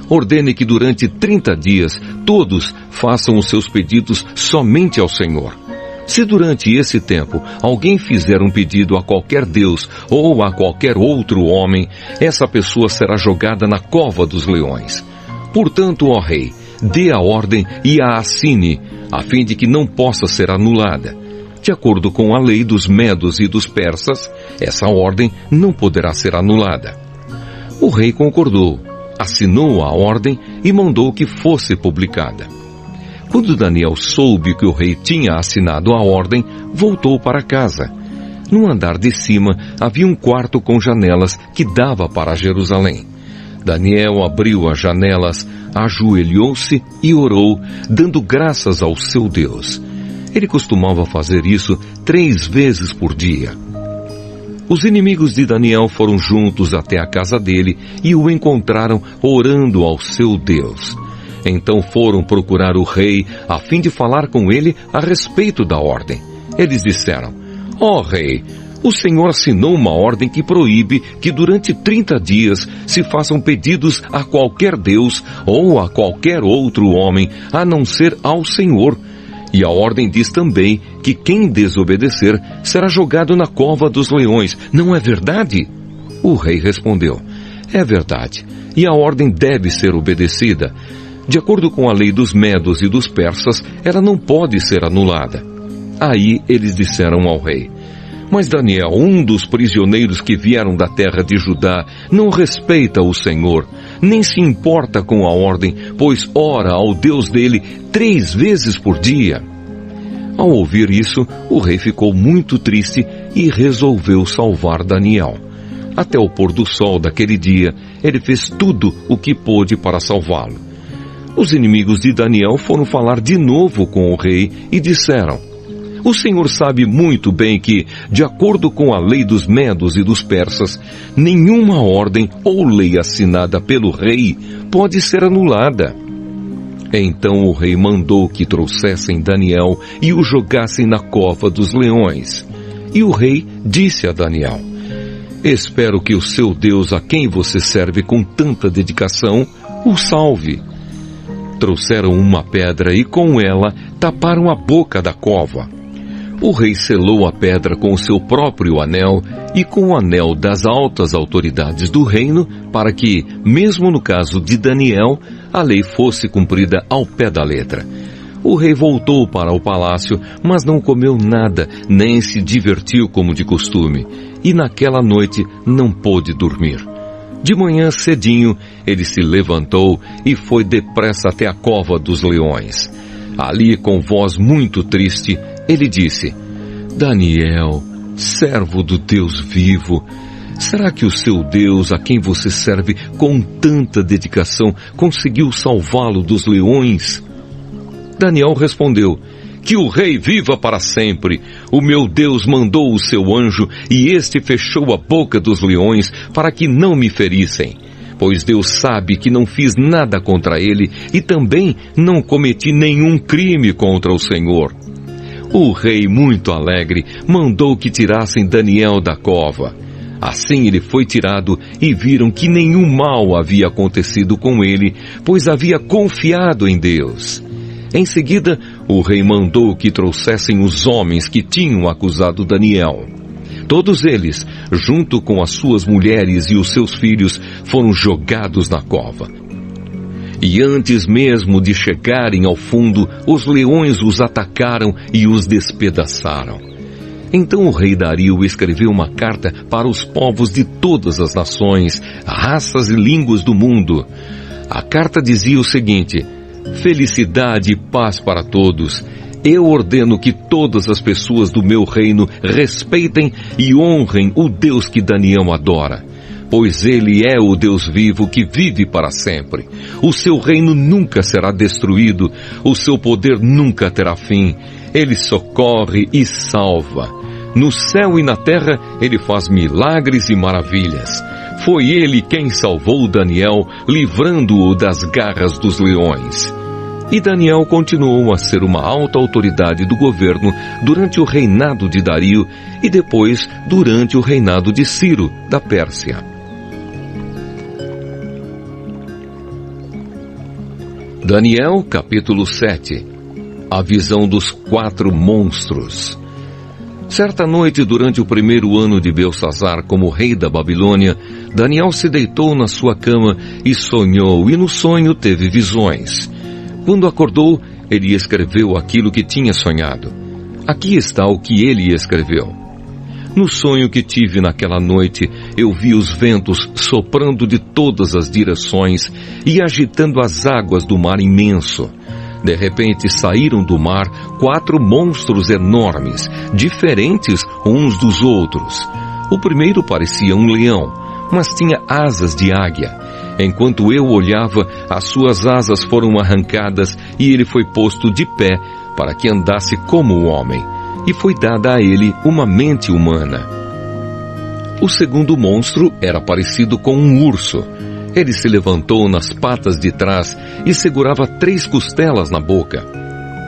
Ordene que durante 30 dias todos façam os seus pedidos somente ao Senhor. Se durante esse tempo alguém fizer um pedido a qualquer Deus ou a qualquer outro homem, essa pessoa será jogada na cova dos leões. Portanto, ó rei, dê a ordem e a assine, a fim de que não possa ser anulada. De acordo com a lei dos medos e dos persas, essa ordem não poderá ser anulada. O rei concordou, assinou a ordem e mandou que fosse publicada. Quando Daniel soube que o rei tinha assinado a ordem, voltou para casa. No andar de cima havia um quarto com janelas que dava para Jerusalém. Daniel abriu as janelas, ajoelhou-se e orou, dando graças ao seu Deus. Ele costumava fazer isso 3 vezes por dia. Os inimigos de Daniel foram juntos até a casa dele e o encontraram orando ao seu Deus. Então foram procurar o rei a fim de falar com ele a respeito da ordem. Eles disseram: ó rei, o Senhor assinou uma ordem que proíbe que durante 30 dias se façam pedidos a qualquer Deus ou a qualquer outro homem, a não ser ao Senhor. E a ordem diz também que quem desobedecer será jogado na cova dos leões. Não é verdade? O rei respondeu: é verdade, e a ordem deve ser obedecida. De acordo com a lei dos medos e dos persas, ela não pode ser anulada. Aí eles disseram ao rei: mas Daniel, um dos prisioneiros que vieram da terra de Judá, não respeita o Senhor, nem se importa com a ordem, pois ora ao Deus dele 3 vezes por dia. Ao ouvir isso, o rei ficou muito triste e resolveu salvar Daniel. Até o pôr do sol daquele dia, ele fez tudo o que pôde para salvá-lo. Os inimigos de Daniel foram falar de novo com o rei e disseram: o Senhor sabe muito bem que, de acordo com a lei dos medos e dos persas, nenhuma ordem ou lei assinada pelo rei pode ser anulada. Então o rei mandou que trouxessem Daniel e o jogassem na cova dos leões. E o rei disse a Daniel: espero que o seu Deus, a quem você serve com tanta dedicação, o salve. Trouxeram uma pedra e com ela taparam a boca da cova. O rei selou a pedra com o seu próprio anel e com o anel das altas autoridades do reino, para que, mesmo no caso de Daniel, a lei fosse cumprida ao pé da letra. O rei voltou para o palácio, mas não comeu nada, nem se divertiu como de costume, e naquela noite não pôde dormir. De manhã cedinho, ele se levantou e foi depressa até a cova dos leões. Ali, com voz muito triste, ele disse: Daniel, servo do Deus vivo, será que o seu Deus, a quem você serve com tanta dedicação, conseguiu salvá-lo dos leões? Daniel respondeu: que o rei viva para sempre. O meu Deus mandou o seu anjo e este fechou a boca dos leões para que não me ferissem. Pois Deus sabe que não fiz nada contra ele e também não cometi nenhum crime contra o Senhor. O rei, muito alegre, mandou que tirassem Daniel da cova. Assim ele foi tirado e viram que nenhum mal havia acontecido com ele, pois havia confiado em Deus. Em seguida, o rei mandou que trouxessem os homens que tinham acusado Daniel. Todos eles, junto com as suas mulheres e os seus filhos, foram jogados na cova. E antes mesmo de chegarem ao fundo, os leões os atacaram e os despedaçaram. Então o rei Dario escreveu uma carta para os povos de todas as nações, raças e línguas do mundo. A carta dizia o seguinte: felicidade e paz para todos. Eu ordeno que todas as pessoas do meu reino respeitem e honrem o Deus que Daniel adora, pois ele é o Deus vivo que vive para sempre. O seu reino nunca será destruído, o seu poder nunca terá fim. Ele socorre e salva. No céu e na terra ele faz milagres e maravilhas. Foi ele quem salvou Daniel, livrando-o das garras dos leões. E Daniel continuou a ser uma alta autoridade do governo durante o reinado de Dario e depois durante o reinado de Ciro, da Pérsia. Daniel, capítulo 7. A visão dos 4 monstros. Certa noite, durante o 1º ano de Belsassar como rei da Babilônia, Daniel se deitou na sua cama e sonhou, e no sonho teve visões. Quando acordou, ele escreveu aquilo que tinha sonhado. Aqui está o que ele escreveu. No sonho que tive naquela noite, eu vi os ventos soprando de todas as direções e agitando as águas do mar imenso. De repente saíram do mar 4 monstros enormes, diferentes uns dos outros. O primeiro parecia um leão, mas tinha asas de águia. Enquanto eu olhava, as suas asas foram arrancadas e ele foi posto de pé para que andasse como o homem, e foi dada a ele uma mente humana. O segundo monstro era parecido com um urso. Ele se levantou nas patas de trás e segurava 3 costelas na boca.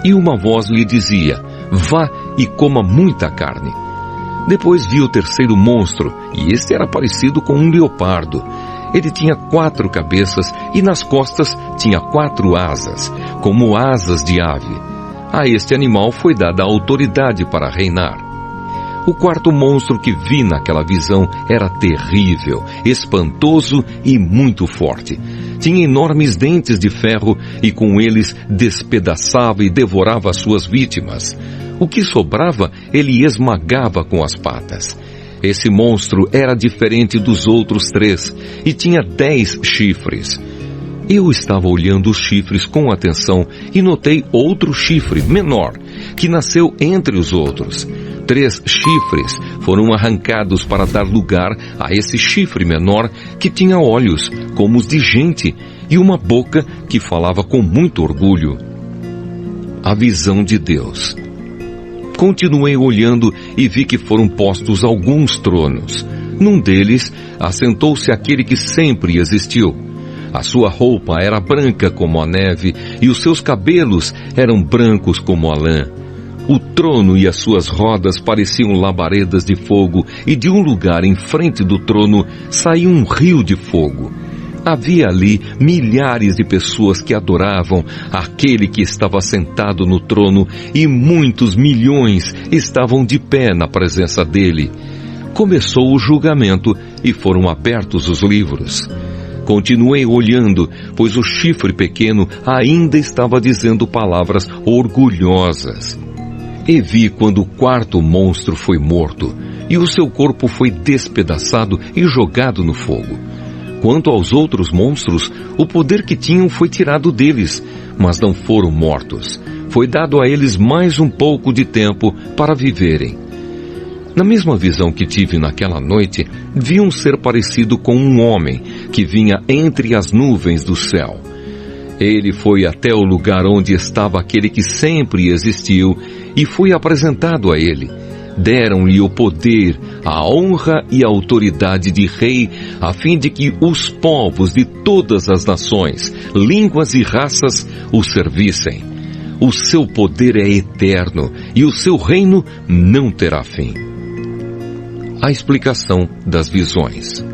E uma voz lhe dizia: vá e coma muita carne. Depois vi o terceiro monstro, e este era parecido com um leopardo. Ele tinha 4 cabeças e nas costas tinha 4 asas, como asas de ave. A este animal foi dada a autoridade para reinar. O quarto monstro que vi naquela visão era terrível, espantoso e muito forte. Tinha enormes dentes de ferro e com eles despedaçava e devorava as suas vítimas. O que sobrava, ele esmagava com as patas. Esse monstro era diferente dos outros 3 e tinha 10 chifres. Eu estava olhando os chifres com atenção e notei outro chifre menor, que nasceu entre os outros. 3 chifres foram arrancados para dar lugar a esse chifre menor que tinha olhos como os de gente e uma boca que falava com muito orgulho. A visão de Deus. Continuei olhando e vi que foram postos alguns tronos. Num deles, assentou-se aquele que sempre existiu. A sua roupa era branca como a neve e os seus cabelos eram brancos como a lã. O trono e as suas rodas pareciam labaredas de fogo e de um lugar em frente do trono saía um rio de fogo. Havia ali milhares de pessoas que adoravam aquele que estava sentado no trono e muitos milhões estavam de pé na presença dele. Começou o julgamento e foram abertos os livros. Continuei olhando, pois o chifre pequeno ainda estava dizendo palavras orgulhosas. E vi quando o quarto monstro foi morto, e o seu corpo foi despedaçado e jogado no fogo. Quanto aos outros monstros, o poder que tinham foi tirado deles, mas não foram mortos. Foi dado a eles mais um pouco de tempo para viverem. Na mesma visão que tive naquela noite, vi um ser parecido com um homem que vinha entre as nuvens do céu. Ele foi até o lugar onde estava aquele que sempre existiu e foi apresentado a ele. Deram-lhe o poder, a honra e a autoridade de rei, a fim de que os povos de todas as nações, línguas e raças o servissem. O seu poder é eterno e o seu reino não terá fim. A explicação das visões.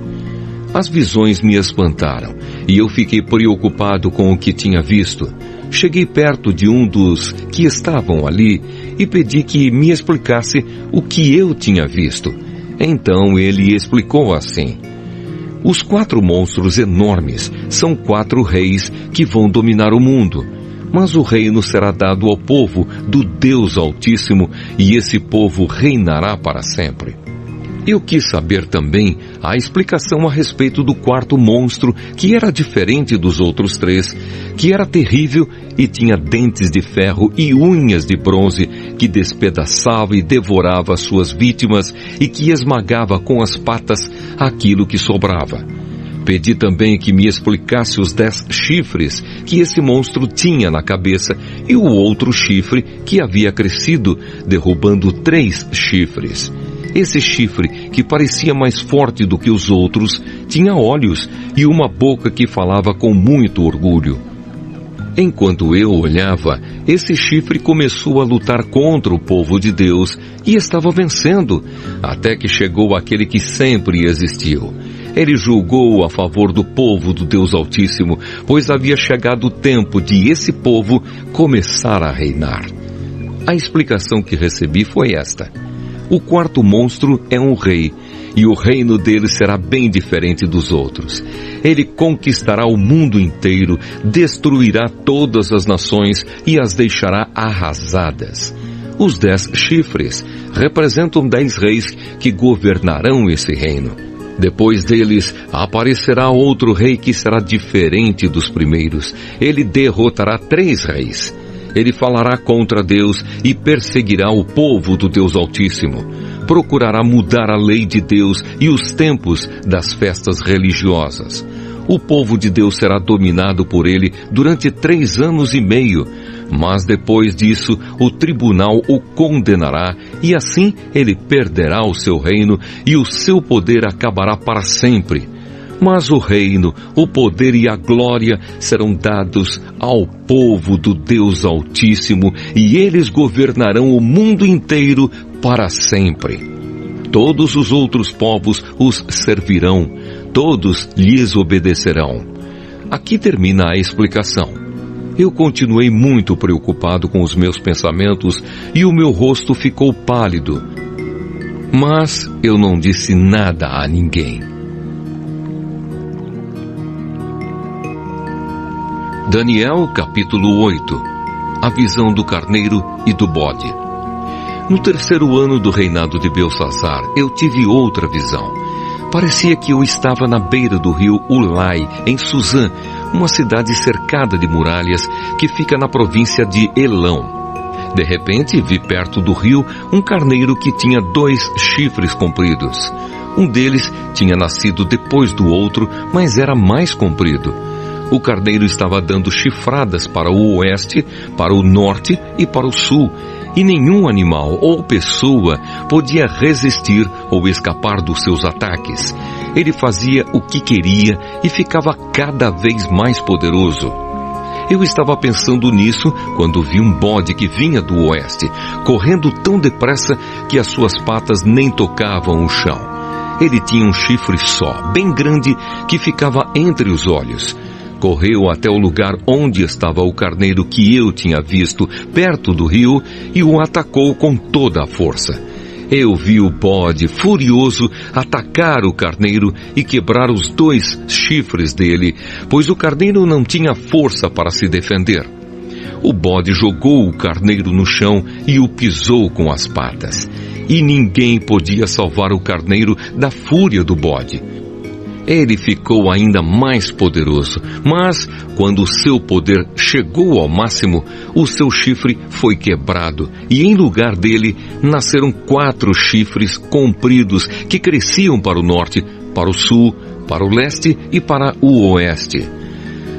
As visões me espantaram e eu fiquei preocupado com o que tinha visto. Cheguei perto de um dos que estavam ali e pedi que me explicasse o que eu tinha visto. Então ele explicou assim: os 4 monstros enormes são 4 reis que vão dominar o mundo, mas o reino será dado ao povo do Deus Altíssimo e esse povo reinará para sempre. Eu quis saber também a explicação a respeito do quarto monstro, que era diferente dos outros 3, que era terrível e tinha dentes de ferro e unhas de bronze, que despedaçava e devorava suas vítimas e que esmagava com as patas aquilo que sobrava. Pedi também que me explicasse os 10 chifres que esse monstro tinha na cabeça e o outro chifre que havia crescido, derrubando 3 chifres. Esse chifre, que parecia mais forte do que os outros, tinha olhos e uma boca que falava com muito orgulho. Enquanto eu olhava, esse chifre começou a lutar contra o povo de Deus e estava vencendo, até que chegou aquele que sempre existiu. Ele julgou a favor do povo do Deus Altíssimo, pois havia chegado o tempo de esse povo começar a reinar. A explicação que recebi foi esta: o quarto monstro é um rei, e o reino dele será bem diferente dos outros. Ele conquistará o mundo inteiro, destruirá todas as nações e as deixará arrasadas. Os 10 chifres representam 10 reis que governarão esse reino. Depois deles, aparecerá outro rei que será diferente dos primeiros. Ele derrotará 3 reis. Ele falará contra Deus e perseguirá o povo do Deus Altíssimo. Procurará mudar a lei de Deus e os tempos das festas religiosas. O povo de Deus será dominado por ele durante 3 anos e meio, mas depois disso o tribunal o condenará e assim ele perderá o seu reino e o seu poder acabará para sempre. Mas o reino, o poder e a glória serão dados ao povo do Deus Altíssimo e eles governarão o mundo inteiro para sempre. Todos os outros povos os servirão, todos lhes obedecerão. Aqui termina a explicação. Eu continuei muito preocupado com os meus pensamentos e o meu rosto ficou pálido. Mas eu não disse nada a ninguém. Daniel capítulo 8. A visão do carneiro e do bode. No 3º ano do reinado de Belsassar, eu tive outra visão. Parecia que eu estava na beira do rio Ulai, em Suzã, uma cidade cercada de muralhas que fica na província de Elão. De repente, vi perto do rio um carneiro que tinha 2 chifres compridos. Um deles tinha nascido depois do outro, mas era mais comprido. O carneiro estava dando chifradas para o oeste, para o norte e para o sul, e nenhum animal ou pessoa podia resistir ou escapar dos seus ataques. Ele fazia o que queria e ficava cada vez mais poderoso. Eu estava pensando nisso quando vi um bode que vinha do oeste, correndo tão depressa que as suas patas nem tocavam o chão. Ele tinha um chifre só, bem grande, que ficava entre os olhos. Correu até o lugar onde estava o carneiro que eu tinha visto, perto do rio, e o atacou com toda a força. Eu vi o bode, furioso, atacar o carneiro e quebrar os 2 chifres dele, pois o carneiro não tinha força para se defender. O bode jogou o carneiro no chão e o pisou com as patas. E ninguém podia salvar o carneiro da fúria do bode. Ele ficou ainda mais poderoso, mas quando o seu poder chegou ao máximo, o seu chifre foi quebrado e em lugar dele nasceram 4 chifres compridos que cresciam para o norte, para o sul, para o leste e para o oeste.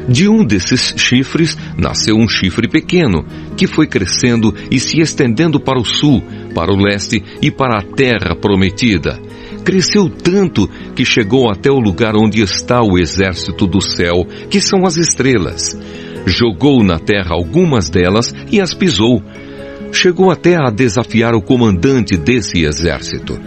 De um desses chifres nasceu um chifre pequeno, que foi crescendo e se estendendo para o sul, para o leste e para a terra prometida. Cresceu tanto que chegou até o lugar onde está o exército do céu, que são as estrelas. Jogou na terra algumas delas e as pisou. Chegou até a desafiar o comandante desse exército.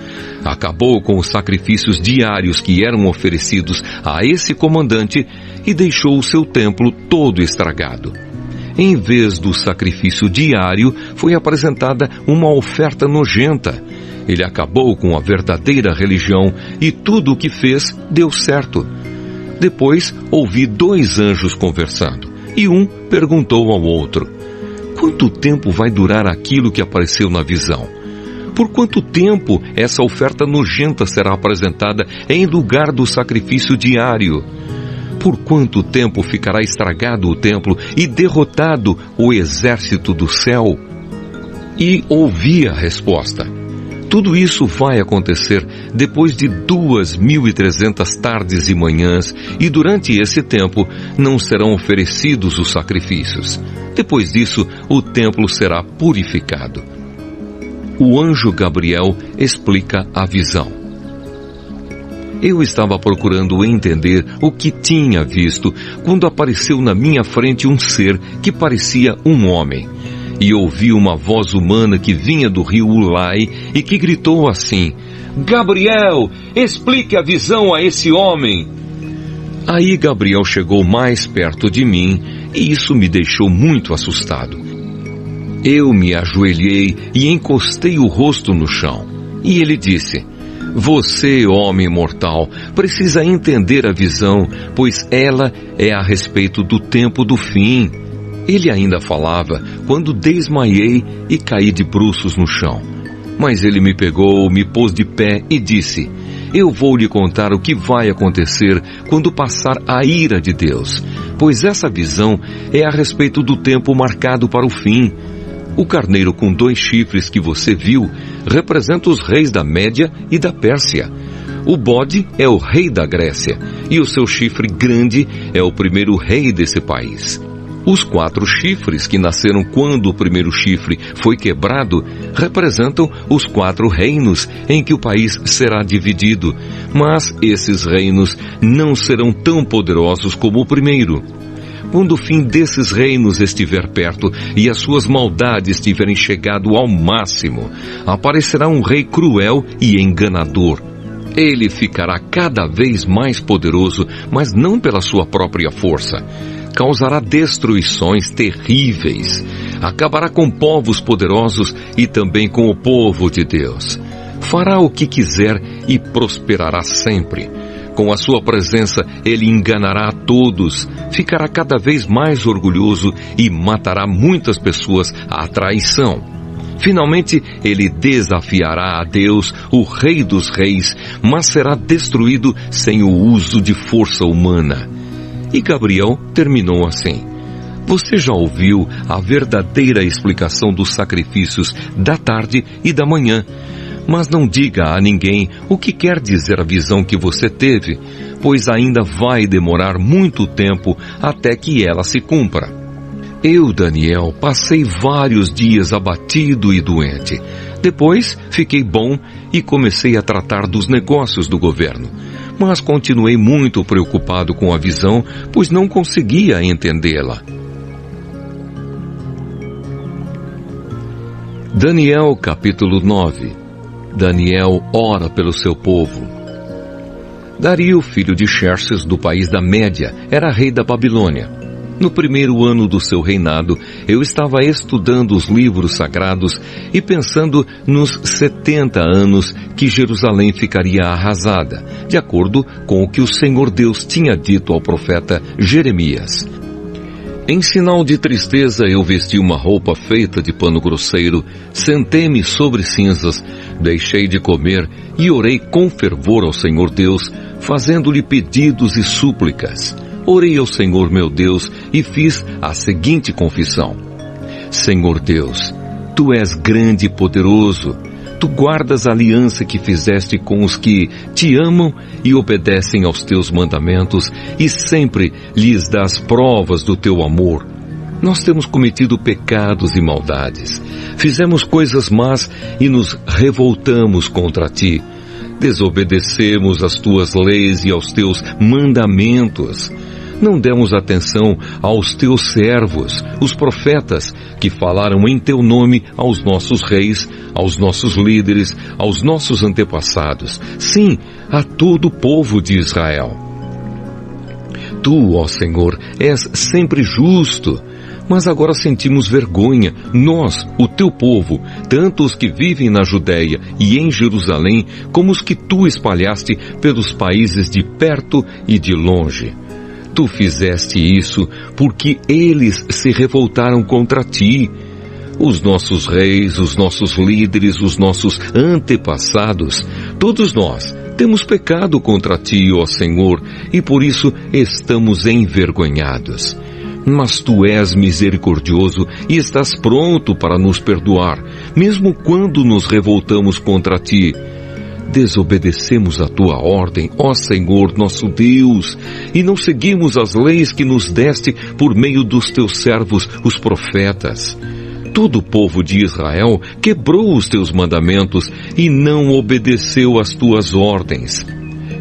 Acabou com os sacrifícios diários que eram oferecidos a esse comandante e deixou o seu templo todo estragado. Em vez do sacrifício diário, foi apresentada uma oferta nojenta. Ele acabou com a verdadeira religião e tudo o que fez deu certo. Depois ouvi 2 anjos conversando e um perguntou ao outro: quanto tempo vai durar aquilo que apareceu na visão? Por quanto tempo essa oferta nojenta será apresentada em lugar do sacrifício diário? Por quanto tempo ficará estragado o templo e derrotado o exército do céu? E ouvi a resposta: tudo isso vai acontecer depois de 2.300 tardes e manhãs, e durante esse tempo não serão oferecidos os sacrifícios. Depois disso, o templo será purificado. O anjo Gabriel explica a visão. Eu estava procurando entender o que tinha visto quando apareceu na minha frente um ser que parecia um homem. E ouvi uma voz humana que vinha do rio Ulai e que gritou assim: Gabriel, explique a visão a esse homem. Aí Gabriel chegou mais perto de mim e isso me deixou muito assustado. Eu me ajoelhei e encostei o rosto no chão. E ele disse: você, homem mortal, precisa entender a visão, pois ela é a respeito do tempo do fim. Ele ainda falava quando desmaiei e caí de bruços no chão. Mas ele me pegou, me pôs de pé e disse: eu vou lhe contar o que vai acontecer quando passar a ira de Deus, pois essa visão é a respeito do tempo marcado para o fim. O carneiro com 2 chifres que você viu representa os reis da Média e da Pérsia. O bode é o rei da Grécia, e o seu chifre grande é o primeiro rei desse país. Os 4 chifres que nasceram quando o primeiro chifre foi quebrado representam os 4 reinos em que o país será dividido, mas esses reinos não serão tão poderosos como o primeiro. Quando o fim desses reinos estiver perto e as suas maldades tiverem chegado ao máximo, aparecerá um rei cruel e enganador. Ele ficará cada vez mais poderoso, mas não pela sua própria força. Causará destruições terríveis. Acabará com povos poderosos e também com o povo de Deus. Fará o que quiser e prosperará sempre. Com a sua presença, ele enganará a todos, ficará cada vez mais orgulhoso e matará muitas pessoas à traição. Finalmente, ele desafiará a Deus, o Rei dos Reis, mas será destruído sem o uso de força humana. E Gabriel terminou assim: Você já ouviu a verdadeira explicação dos sacrifícios da tarde e da manhã, mas não diga a ninguém o que quer dizer a visão que você teve, pois ainda vai demorar muito tempo até que ela se cumpra. Eu, Daniel, passei vários dias abatido e doente. Depois fiquei bom e comecei a tratar dos negócios do governo. Mas continuei muito preocupado com a visão, pois não conseguia entendê-la. Daniel capítulo 9. Daniel ora pelo seu povo. Dario, filho de Xerxes, do país da Média, era rei da Babilônia. No primeiro ano do seu reinado, eu estava estudando os livros sagrados e pensando nos 70 anos que Jerusalém ficaria arrasada, de acordo com o que o Senhor Deus tinha dito ao profeta Jeremias. Em sinal de tristeza, eu vesti uma roupa feita de pano grosseiro, sentei-me sobre cinzas, deixei de comer e orei com fervor ao Senhor Deus, fazendo-lhe pedidos e súplicas. Orei ao Senhor meu Deus e fiz a seguinte confissão: Senhor Deus, Tu és grande e poderoso. Tu guardas a aliança que fizeste com os que te amam e obedecem aos teus mandamentos e sempre lhes dás provas do teu amor. Nós temos cometido pecados e maldades. Fizemos coisas más e nos revoltamos contra ti. Desobedecemos às tuas leis e aos teus mandamentos. Não demos atenção aos teus servos, os profetas, que falaram em teu nome aos nossos reis, aos nossos líderes, aos nossos antepassados, sim, a todo o povo de Israel. Tu, ó Senhor, és sempre justo, mas agora sentimos vergonha, nós, o teu povo, tanto os que vivem na Judéia e em Jerusalém, como os que tu espalhaste pelos países de perto e de longe. Tu fizeste isso porque eles se revoltaram contra ti. Os nossos reis, os nossos líderes, os nossos antepassados, todos nós temos pecado contra ti, ó Senhor, e por isso estamos envergonhados. Mas tu és misericordioso e estás pronto para nos perdoar, mesmo quando nos revoltamos contra ti. Desobedecemos a tua ordem, ó Senhor nosso Deus, e não seguimos as leis que nos deste por meio dos teus servos, os profetas. Todo o povo de Israel quebrou os teus mandamentos e não obedeceu às tuas ordens.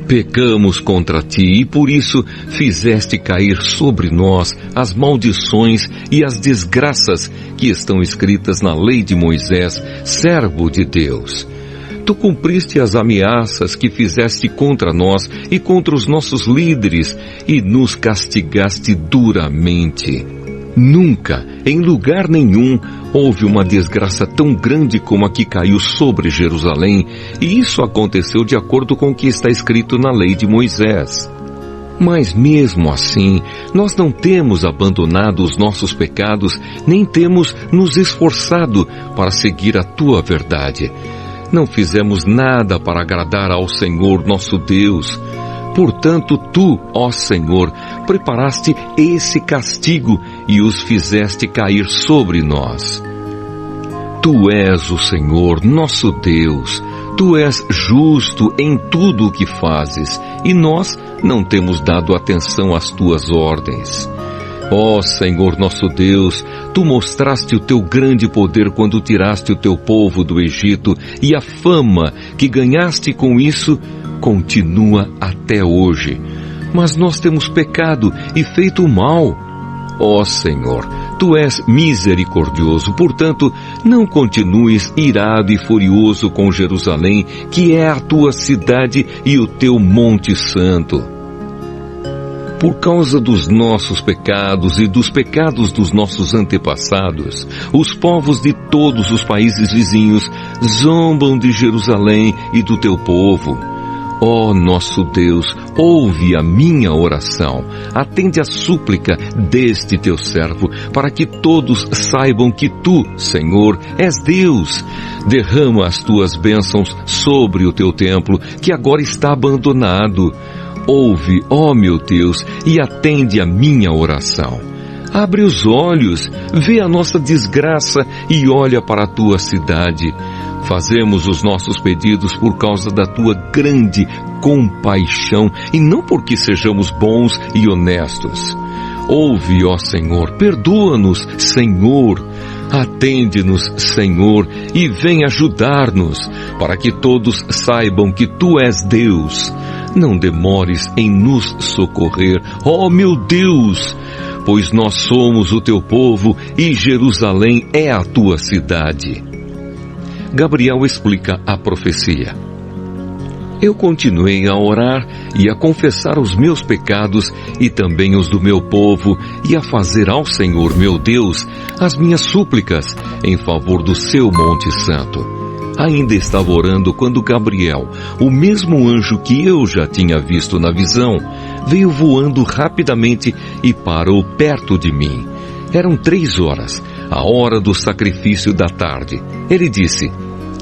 Pecamos contra ti e por isso fizeste cair sobre nós as maldições e as desgraças que estão escritas na lei de Moisés, servo de Deus. Tu cumpriste as ameaças que fizeste contra nós e contra os nossos líderes e nos castigaste duramente. Nunca, em lugar nenhum, houve uma desgraça tão grande como a que caiu sobre Jerusalém, e isso aconteceu de acordo com o que está escrito na lei de Moisés. Mas mesmo assim, nós não temos abandonado os nossos pecados, nem temos nos esforçado para seguir a tua verdade. Não fizemos nada para agradar ao Senhor nosso Deus. Portanto, tu, ó Senhor, preparaste esse castigo e os fizeste cair sobre nós. Tu és o Senhor, nosso Deus. Tu és justo em tudo o que fazes, e nós não temos dado atenção às tuas ordens. Ó Senhor nosso Deus, Tu mostraste o Teu grande poder quando tiraste o Teu povo do Egito, e a fama que ganhaste com isso continua até hoje. Mas nós temos pecado e feito o mal. Ó Senhor, Tu és misericordioso, portanto, não continues irado e furioso com Jerusalém, que é a Tua cidade e o Teu monte santo. Por causa dos nossos pecados e dos pecados dos nossos antepassados, os povos de todos os países vizinhos zombam de Jerusalém e do Teu povo. Ó nosso Deus, ouve a minha oração, atende a súplica deste Teu servo, para que todos saibam que Tu, Senhor, és Deus. Derrama as Tuas bênçãos sobre o Teu templo, que agora está abandonado. Ouve, ó meu Deus, e atende a minha oração. Abre os olhos, vê a nossa desgraça e olha para a Tua cidade. Fazemos os nossos pedidos por causa da Tua grande compaixão e não porque sejamos bons e honestos. Ouve, ó Senhor, perdoa-nos, Senhor. Atende-nos, Senhor, e vem ajudar-nos, para que todos saibam que Tu és Deus. Não demores em nos socorrer, ó meu Deus, pois nós somos o Teu povo e Jerusalém é a Tua cidade. Gabriel explica a profecia. Eu continuei a orar e a confessar os meus pecados e também os do meu povo e a fazer ao Senhor meu Deus as minhas súplicas em favor do seu Monte Santo. Ainda estava orando quando Gabriel, o mesmo anjo que eu já tinha visto na visão, veio voando rapidamente e parou perto de mim. Eram 3 horas, a hora do sacrifício da tarde. Ele disse: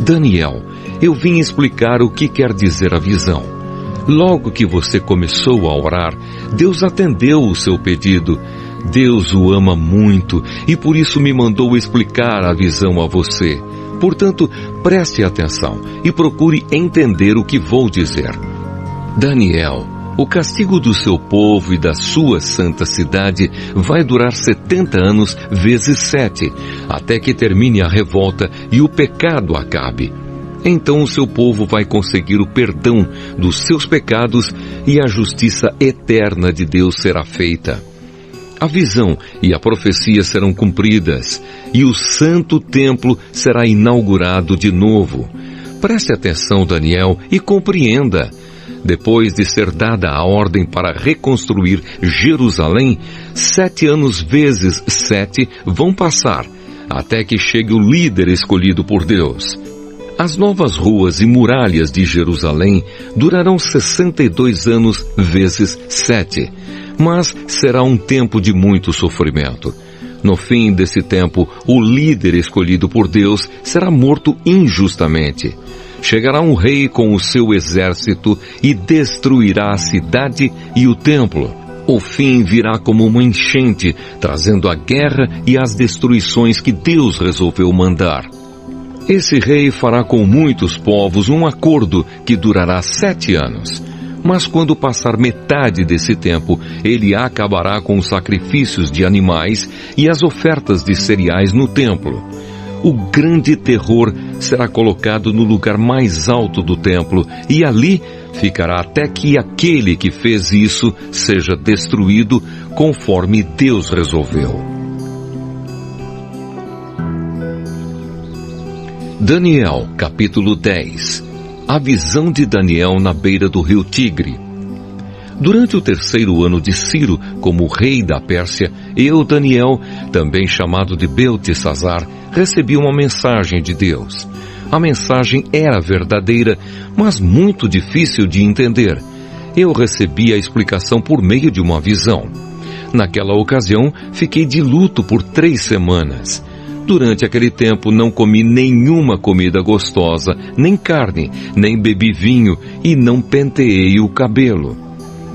Daniel, eu vim explicar o que quer dizer a visão. Logo que você começou a orar, Deus atendeu o seu pedido. Deus o ama muito e por isso me mandou explicar a visão a você. Portanto, preste atenção e procure entender o que vou dizer. Daniel, o castigo do seu povo e da sua santa cidade vai durar 70 anos vezes 7, até que termine a revolta e o pecado acabe. Então o seu povo vai conseguir o perdão dos seus pecados e a justiça eterna de Deus será feita. A visão e a profecia serão cumpridas e o santo templo será inaugurado de novo. Preste atenção, Daniel, e compreenda. Depois de ser dada a ordem para reconstruir Jerusalém, 7 anos vezes 7 vão passar, até que chegue o líder escolhido por Deus. As novas ruas e muralhas de Jerusalém durarão 62 anos vezes 7, mas será um tempo de muito sofrimento. No fim desse tempo, o líder escolhido por Deus será morto injustamente. Chegará um rei com o seu exército e destruirá a cidade e o templo. O fim virá como uma enchente, trazendo a guerra e as destruições que Deus resolveu mandar. Esse rei fará com muitos povos um acordo que durará 7 anos. Mas quando passar metade desse tempo, ele acabará com os sacrifícios de animais e as ofertas de cereais no templo. O grande terror será colocado no lugar mais alto do templo e ali ficará até que aquele que fez isso seja destruído conforme Deus resolveu. Daniel, capítulo 10. A visão de Daniel na beira do rio Tigre. Durante o 3º ano de Ciro, como rei da Pérsia, eu, Daniel, também chamado de Beltesazar, recebi uma mensagem de Deus. A mensagem era verdadeira, mas muito difícil de entender. Eu recebi a explicação por meio de uma visão. Naquela ocasião, fiquei de luto por 3 semanas. Durante aquele tempo não comi nenhuma comida gostosa, nem carne, nem bebi vinho e não penteei o cabelo.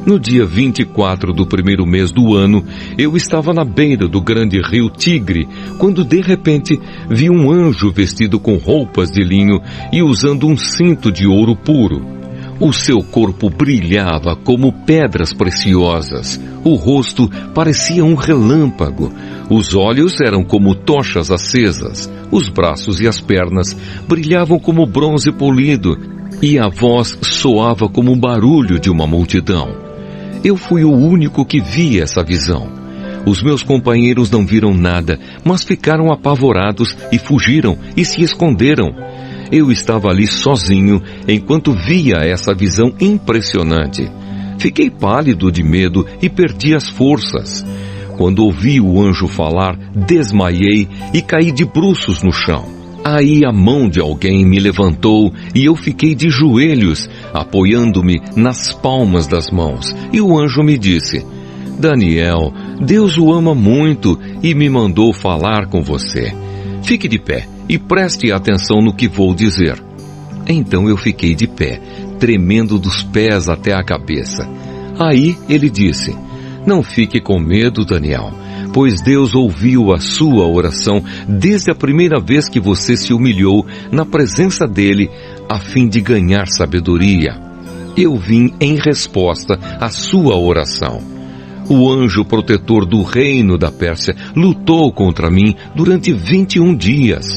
No dia 24 do primeiro mês do ano, eu estava na beira do grande rio Tigre, quando de repente vi um anjo vestido com roupas de linho e usando um cinto de ouro puro. O seu corpo brilhava como pedras preciosas, o rosto parecia um relâmpago, os olhos eram como tochas acesas, os braços e as pernas brilhavam como bronze polido e a voz soava como o barulho de uma multidão. Eu fui o único que vi essa visão. Os meus companheiros não viram nada, mas ficaram apavorados e fugiram e se esconderam. Eu estava ali sozinho enquanto via essa visão impressionante. Fiquei pálido de medo e perdi as forças. Quando ouvi o anjo falar, desmaiei e caí de bruços no chão. Aí a mão de alguém me levantou e eu fiquei de joelhos, apoiando-me nas palmas das mãos. E o anjo me disse: Daniel, Deus o ama muito e me mandou falar com você. Fique de pé e preste atenção no que vou dizer. Então eu fiquei de pé, tremendo dos pés até a cabeça. Aí ele disse: Não fique com medo, Daniel, pois Deus ouviu a sua oração desde a primeira vez que você se humilhou na presença dele, a fim de ganhar sabedoria. Eu vim em resposta à sua oração. O anjo protetor do reino da Pérsia lutou contra mim durante 21 dias.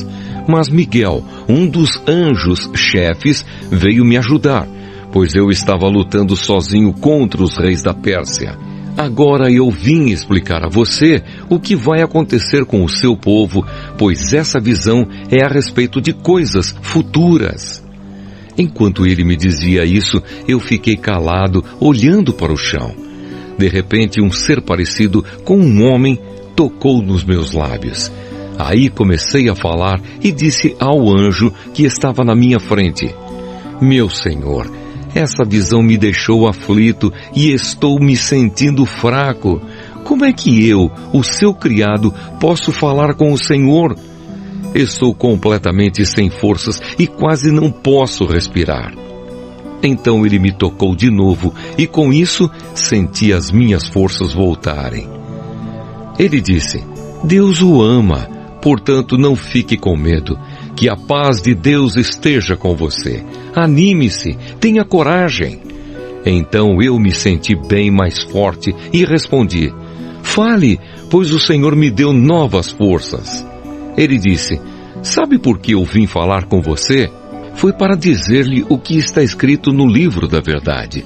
Mas Miguel, um dos anjos chefes, veio me ajudar, pois eu estava lutando sozinho contra os reis da Pérsia. Agora eu vim explicar a você o que vai acontecer com o seu povo, pois essa visão é a respeito de coisas futuras. Enquanto ele me dizia isso, eu fiquei calado, olhando para o chão. De repente, um ser parecido com um homem tocou nos meus lábios. Aí comecei a falar e disse ao anjo que estava na minha frente: Meu Senhor, essa visão me deixou aflito e estou me sentindo fraco. Como é que eu, o seu criado, posso falar com o Senhor? Estou completamente sem forças e quase não posso respirar. Então ele me tocou de novo e com isso senti as minhas forças voltarem. Ele disse: Deus o ama, portanto não fique com medo. Que a paz de Deus esteja com você. Anime-se, tenha coragem. Então eu me senti bem mais forte e respondi: Fale, pois o Senhor me deu novas forças. Ele disse: Sabe por que eu vim falar com você? Foi para dizer-lhe o que está escrito no livro da verdade.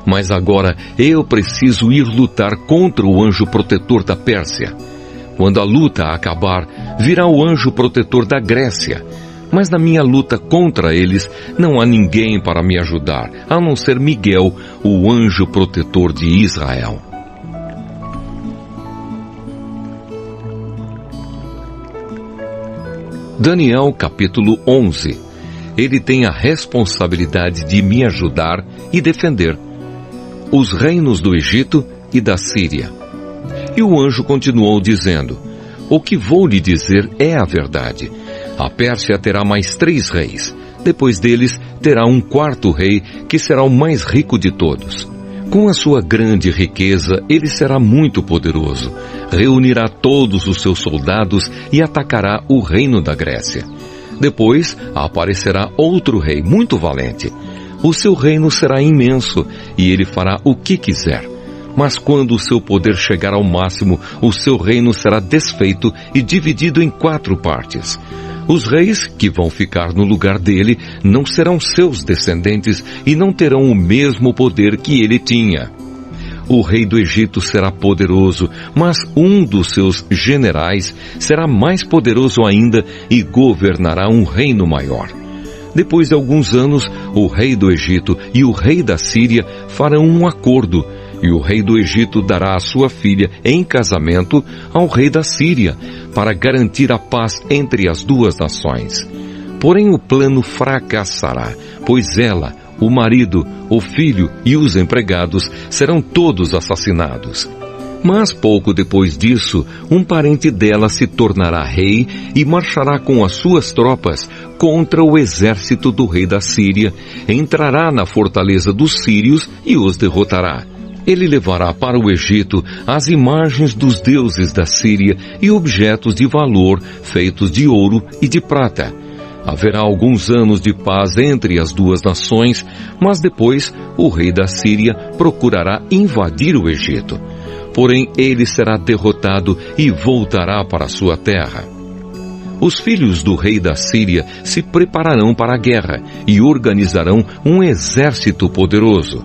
Mas agora eu preciso ir lutar contra o anjo protetor da Pérsia. Quando a luta acabar, virá o anjo protetor da Grécia. Mas na minha luta contra eles, não há ninguém para me ajudar, a não ser Miguel, o anjo protetor de Israel. Daniel capítulo 11. Ele tem a responsabilidade de me ajudar e defender os reinos do Egito e da Síria. E o anjo continuou dizendo: O que vou lhe dizer é a verdade. A Pérsia terá mais 3 reis. Depois deles terá um 4º rei, que será o mais rico de todos. Com a sua grande riqueza, ele será muito poderoso. Reunirá todos os seus soldados e atacará o reino da Grécia. Depois aparecerá outro rei muito valente. O seu reino será imenso e ele fará o que quiser. Mas quando o seu poder chegar ao máximo, o seu reino será desfeito e dividido em 4 partes. Os reis que vão ficar no lugar dele não serão seus descendentes e não terão o mesmo poder que ele tinha. O rei do Egito será poderoso, mas um dos seus generais será mais poderoso ainda e governará um reino maior. Depois de alguns anos, o rei do Egito e o rei da Síria farão um acordo, e o rei do Egito dará a sua filha em casamento ao rei da Síria, para garantir a paz entre as 2 nações. Porém o plano fracassará, pois ela, o marido, o filho e os empregados serão todos assassinados. Mas pouco depois disso, um parente dela se tornará rei e marchará com as suas tropas contra o exército do rei da Síria, entrará na fortaleza dos sírios e os derrotará. Ele levará para o Egito as imagens dos deuses da Síria e objetos de valor feitos de ouro e de prata. Haverá alguns anos de paz entre as duas nações, mas depois o rei da Síria procurará invadir o Egito. Porém, ele será derrotado e voltará para sua terra. Os filhos do rei da Síria se prepararão para a guerra e organizarão um exército poderoso.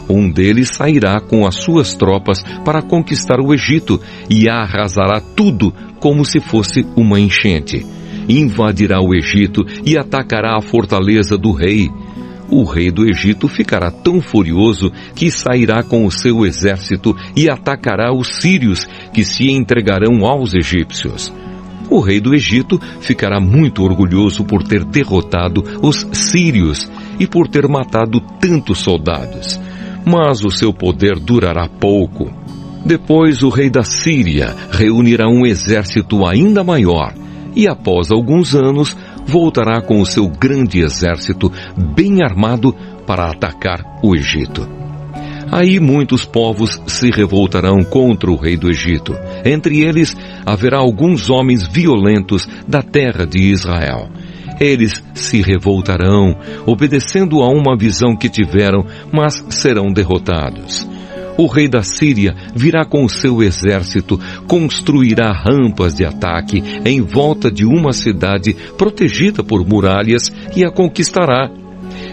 Um deles sairá com as suas tropas para conquistar o Egito e arrasará tudo como se fosse uma enchente. Invadirá o Egito e atacará a fortaleza do rei. O rei do Egito ficará tão furioso que sairá com o seu exército e atacará os sírios, que se entregarão aos egípcios. O rei do Egito ficará muito orgulhoso por ter derrotado os sírios e por ter matado tantos soldados. Mas o seu poder durará pouco. Depois o rei da Síria reunirá um exército ainda maior e após alguns anos voltará com o seu grande exército bem armado para atacar o Egito. Aí muitos povos se revoltarão contra o rei do Egito. Entre eles haverá alguns homens violentos da terra de Israel. Eles se revoltarão, obedecendo a uma visão que tiveram, mas serão derrotados. O rei da Síria virá com o seu exército, construirá rampas de ataque em volta de uma cidade protegida por muralhas e a conquistará.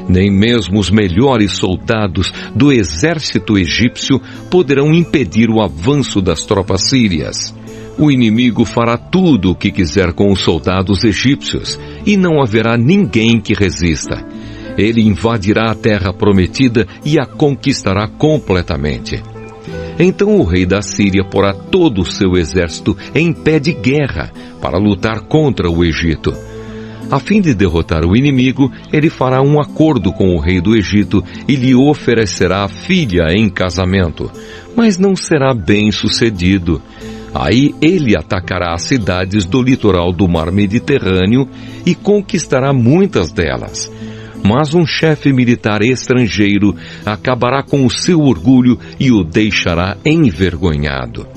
Nem mesmo os melhores soldados do exército egípcio poderão impedir o avanço das tropas sírias. O inimigo fará tudo o que quiser com os soldados egípcios e não haverá ninguém que resista. Ele invadirá a terra prometida e a conquistará completamente. Então o rei da Síria porá todo o seu exército em pé de guerra para lutar contra o Egito. A fim de derrotar o inimigo, ele fará um acordo com o rei do Egito e lhe oferecerá a filha em casamento, mas não será bem sucedido. Aí ele atacará as cidades do litoral do mar Mediterrâneo e conquistará muitas delas. Mas um chefe militar estrangeiro acabará com o seu orgulho e o deixará envergonhado.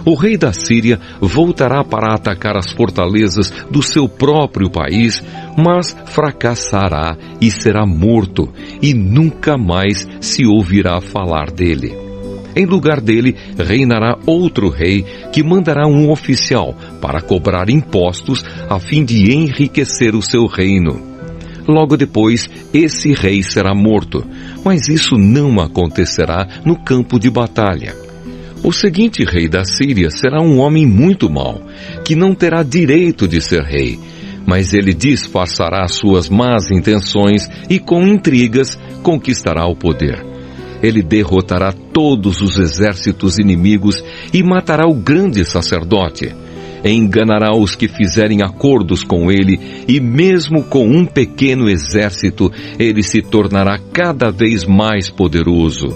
O rei da Síria voltará para atacar as fortalezas do seu próprio país, mas fracassará e será morto, e nunca mais se ouvirá falar dele. Em lugar dele, reinará outro rei que mandará um oficial para cobrar impostos a fim de enriquecer o seu reino. Logo depois, esse rei será morto, mas isso não acontecerá no campo de batalha. O seguinte rei da Síria será um homem muito mau, que não terá direito de ser rei, mas ele disfarçará suas más intenções e com intrigas conquistará o poder. Ele derrotará todos os exércitos inimigos e matará o grande sacerdote. Enganará os que fizerem acordos com ele, e mesmo com um pequeno exército, ele se tornará cada vez mais poderoso.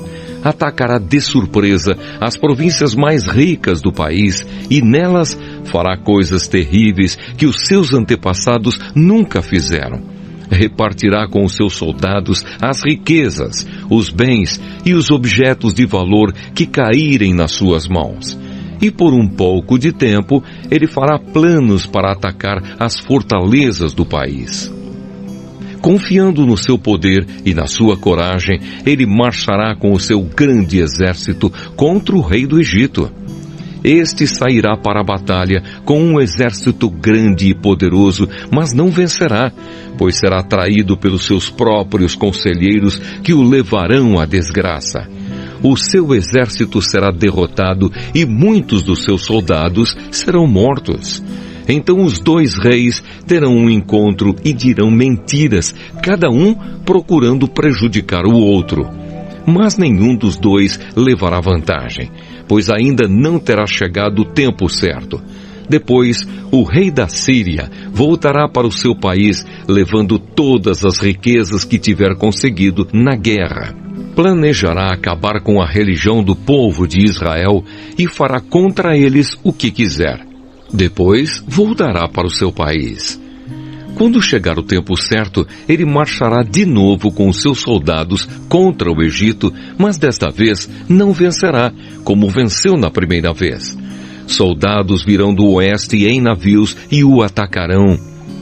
Atacará de surpresa as províncias mais ricas do país, e nelas fará coisas terríveis que os seus antepassados nunca fizeram. Repartirá com os seus soldados as riquezas, os bens e os objetos de valor que caírem nas suas mãos. E por um pouco de tempo, ele fará planos para atacar as fortalezas do país. Confiando no seu poder e na sua coragem, ele marchará com o seu grande exército contra o rei do Egito. Este sairá para a batalha com um exército grande e poderoso, mas não vencerá, pois será traído pelos seus próprios conselheiros que o levarão à desgraça. O seu exército será derrotado e muitos dos seus soldados serão mortos. Então os dois reis terão um encontro e dirão mentiras, cada um procurando prejudicar o outro. Mas nenhum dos dois levará vantagem, pois ainda não terá chegado o tempo certo. Depois, o rei da Síria voltará para o seu país, levando todas as riquezas que tiver conseguido na guerra. Planejará acabar com a religião do povo de Israel e fará contra eles o que quiser. Depois, voltará para o seu país. Quando chegar o tempo certo, ele marchará de novo com os seus soldados contra o Egito, mas desta vez não vencerá, como venceu na primeira vez. Soldados virão do oeste em navios e o atacarão.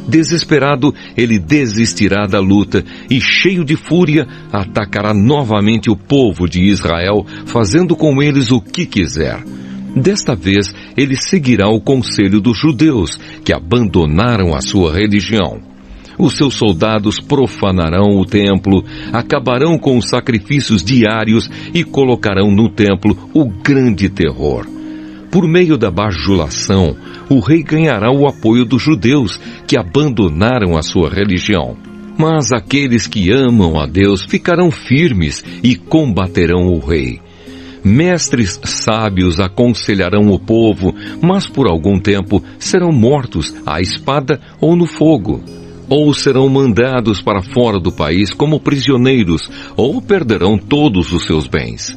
Desesperado, ele desistirá da luta e, cheio de fúria, atacará novamente o povo de Israel, fazendo com eles o que quiser. Desta vez, ele seguirá o conselho dos judeus, que abandonaram a sua religião. Os seus soldados profanarão o templo, acabarão com os sacrifícios diários e colocarão no templo o grande terror. Por meio da bajulação, o rei ganhará o apoio dos judeus, que abandonaram a sua religião. Mas aqueles que amam a Deus ficarão firmes e combaterão o rei. Mestres sábios aconselharão o povo, mas por algum tempo serão mortos à espada ou no fogo. Ou serão mandados para fora do país como prisioneiros, ou perderão todos os seus bens.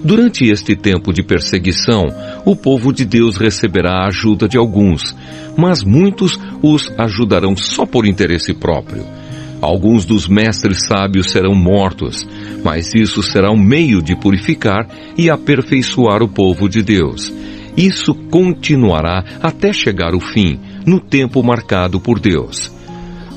Durante este tempo de perseguição, o povo de Deus receberá a ajuda de alguns, mas muitos os ajudarão só por interesse próprio. Alguns dos mestres sábios serão mortos, mas isso será um meio de purificar e aperfeiçoar o povo de Deus. Isso continuará até chegar o fim, no tempo marcado por Deus.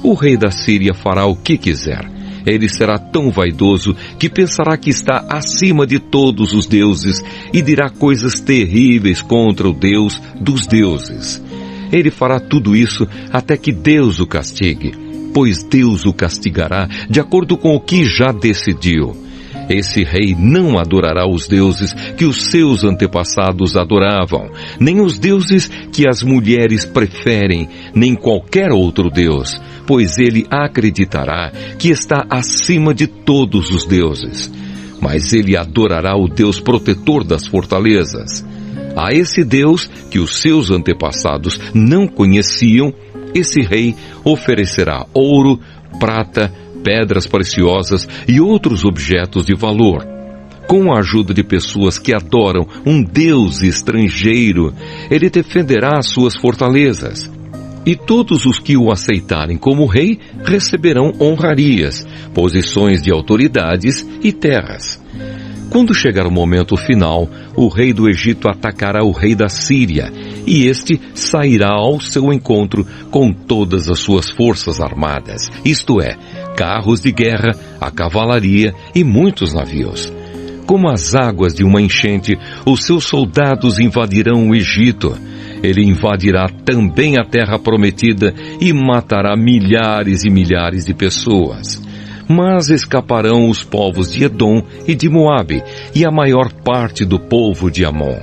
O rei da Síria fará o que quiser. Ele será tão vaidoso que pensará que está acima de todos os deuses e dirá coisas terríveis contra o Deus dos deuses. Ele fará tudo isso até que Deus o castigue, pois Deus o castigará de acordo com o que já decidiu. Esse rei não adorará os deuses que os seus antepassados adoravam, nem os deuses que as mulheres preferem, nem qualquer outro deus, pois ele acreditará que está acima de todos os deuses. Mas ele adorará o Deus protetor das fortalezas. A esse Deus que os seus antepassados não conheciam, esse rei oferecerá ouro, prata, pedras preciosas e outros objetos de valor. Com a ajuda de pessoas que adoram um Deus estrangeiro, ele defenderá as suas fortalezas. E todos os que o aceitarem como rei receberão honrarias, posições de autoridades e terras. Quando chegar o momento final, o rei do Egito atacará o rei da Síria, e este sairá ao seu encontro com todas as suas forças armadas, isto é, carros de guerra, a cavalaria e muitos navios. Como as águas de uma enchente, os seus soldados invadirão o Egito. Ele invadirá também a terra prometida e matará milhares e milhares de pessoas. Mas escaparão os povos de Edom e de Moabe e a maior parte do povo de Amon.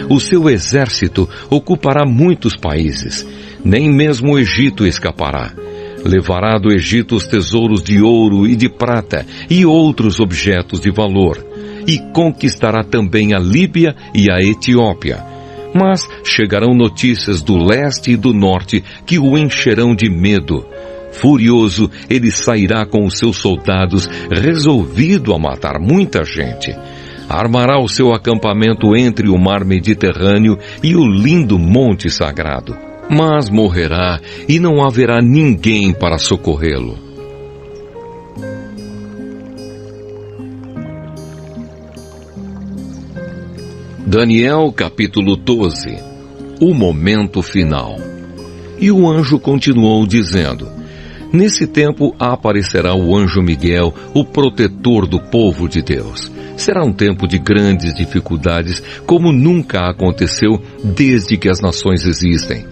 O seu exército ocupará muitos países. Nem mesmo o Egito escapará. Levará do Egito os tesouros de ouro e de prata e outros objetos de valor. E conquistará também a Líbia e a Etiópia. Mas chegarão notícias do leste e do norte que o encherão de medo. Furioso, ele sairá com os seus soldados, resolvido a matar muita gente. Armará o seu acampamento entre o mar Mediterrâneo e o lindo Monte Sagrado. Mas morrerá e não haverá ninguém para socorrê-lo. Daniel capítulo 12. O momento final. E o anjo continuou dizendo: Nesse tempo aparecerá o anjo Miguel, o protetor do povo de Deus. Será um tempo de grandes dificuldades, como nunca aconteceu desde que as nações existem.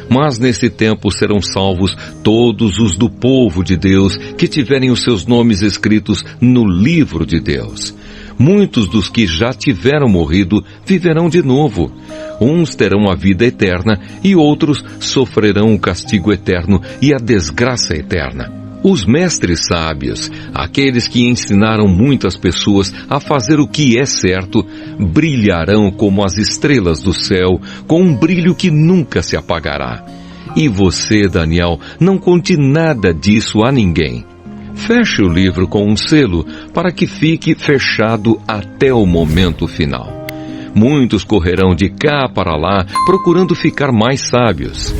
Mas nesse tempo serão salvos todos os do povo de Deus que tiverem os seus nomes escritos no livro de Deus. Muitos dos que já tiveram morrido viverão de novo. Uns terão a vida eterna e outros sofrerão o castigo eterno e a desgraça eterna. Os mestres sábios, aqueles que ensinaram muitas pessoas a fazer o que é certo, brilharão como as estrelas do céu, com um brilho que nunca se apagará. E você, Daniel, não conte nada disso a ninguém. Feche o livro com um selo para que fique fechado até o momento final. Muitos correrão de cá para lá procurando ficar mais sábios.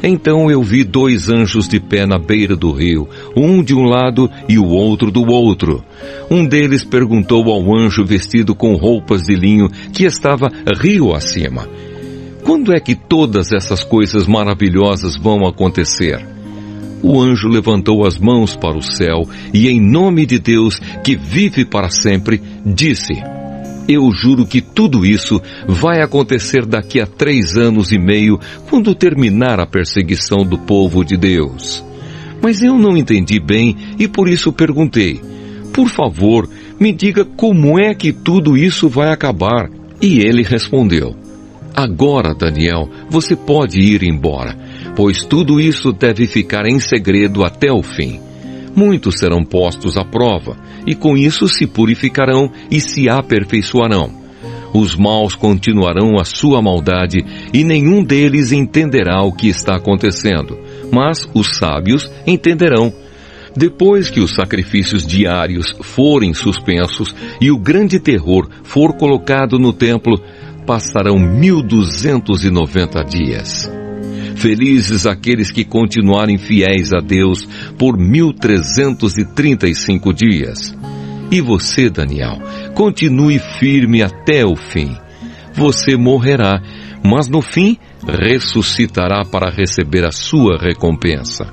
Então eu vi 2 anjos de pé na beira do rio, um de um lado e o outro do outro. Um deles perguntou ao anjo vestido com roupas de linho que estava rio acima: quando é que todas essas coisas maravilhosas vão acontecer? O anjo levantou as mãos para o céu e, em nome de Deus, que vive para sempre, disse: eu juro que tudo isso vai acontecer daqui a 3 anos e meio, quando terminar a perseguição do povo de Deus. Mas eu não entendi bem e por isso perguntei: por favor, me diga como é que tudo isso vai acabar. E ele respondeu: agora, Daniel, você pode ir embora, pois tudo isso deve ficar em segredo até o fim. Muitos serão postos à prova, e com isso se purificarão e se aperfeiçoarão. Os maus continuarão a sua maldade, e nenhum deles entenderá o que está acontecendo, mas os sábios entenderão. Depois que os sacrifícios diários forem suspensos e o grande terror for colocado no templo, passarão 1290 dias. Felizes aqueles que continuarem fiéis a Deus por 1335 dias. E você, Daniel, continue firme até o fim. Você morrerá, mas no fim ressuscitará para receber a sua recompensa.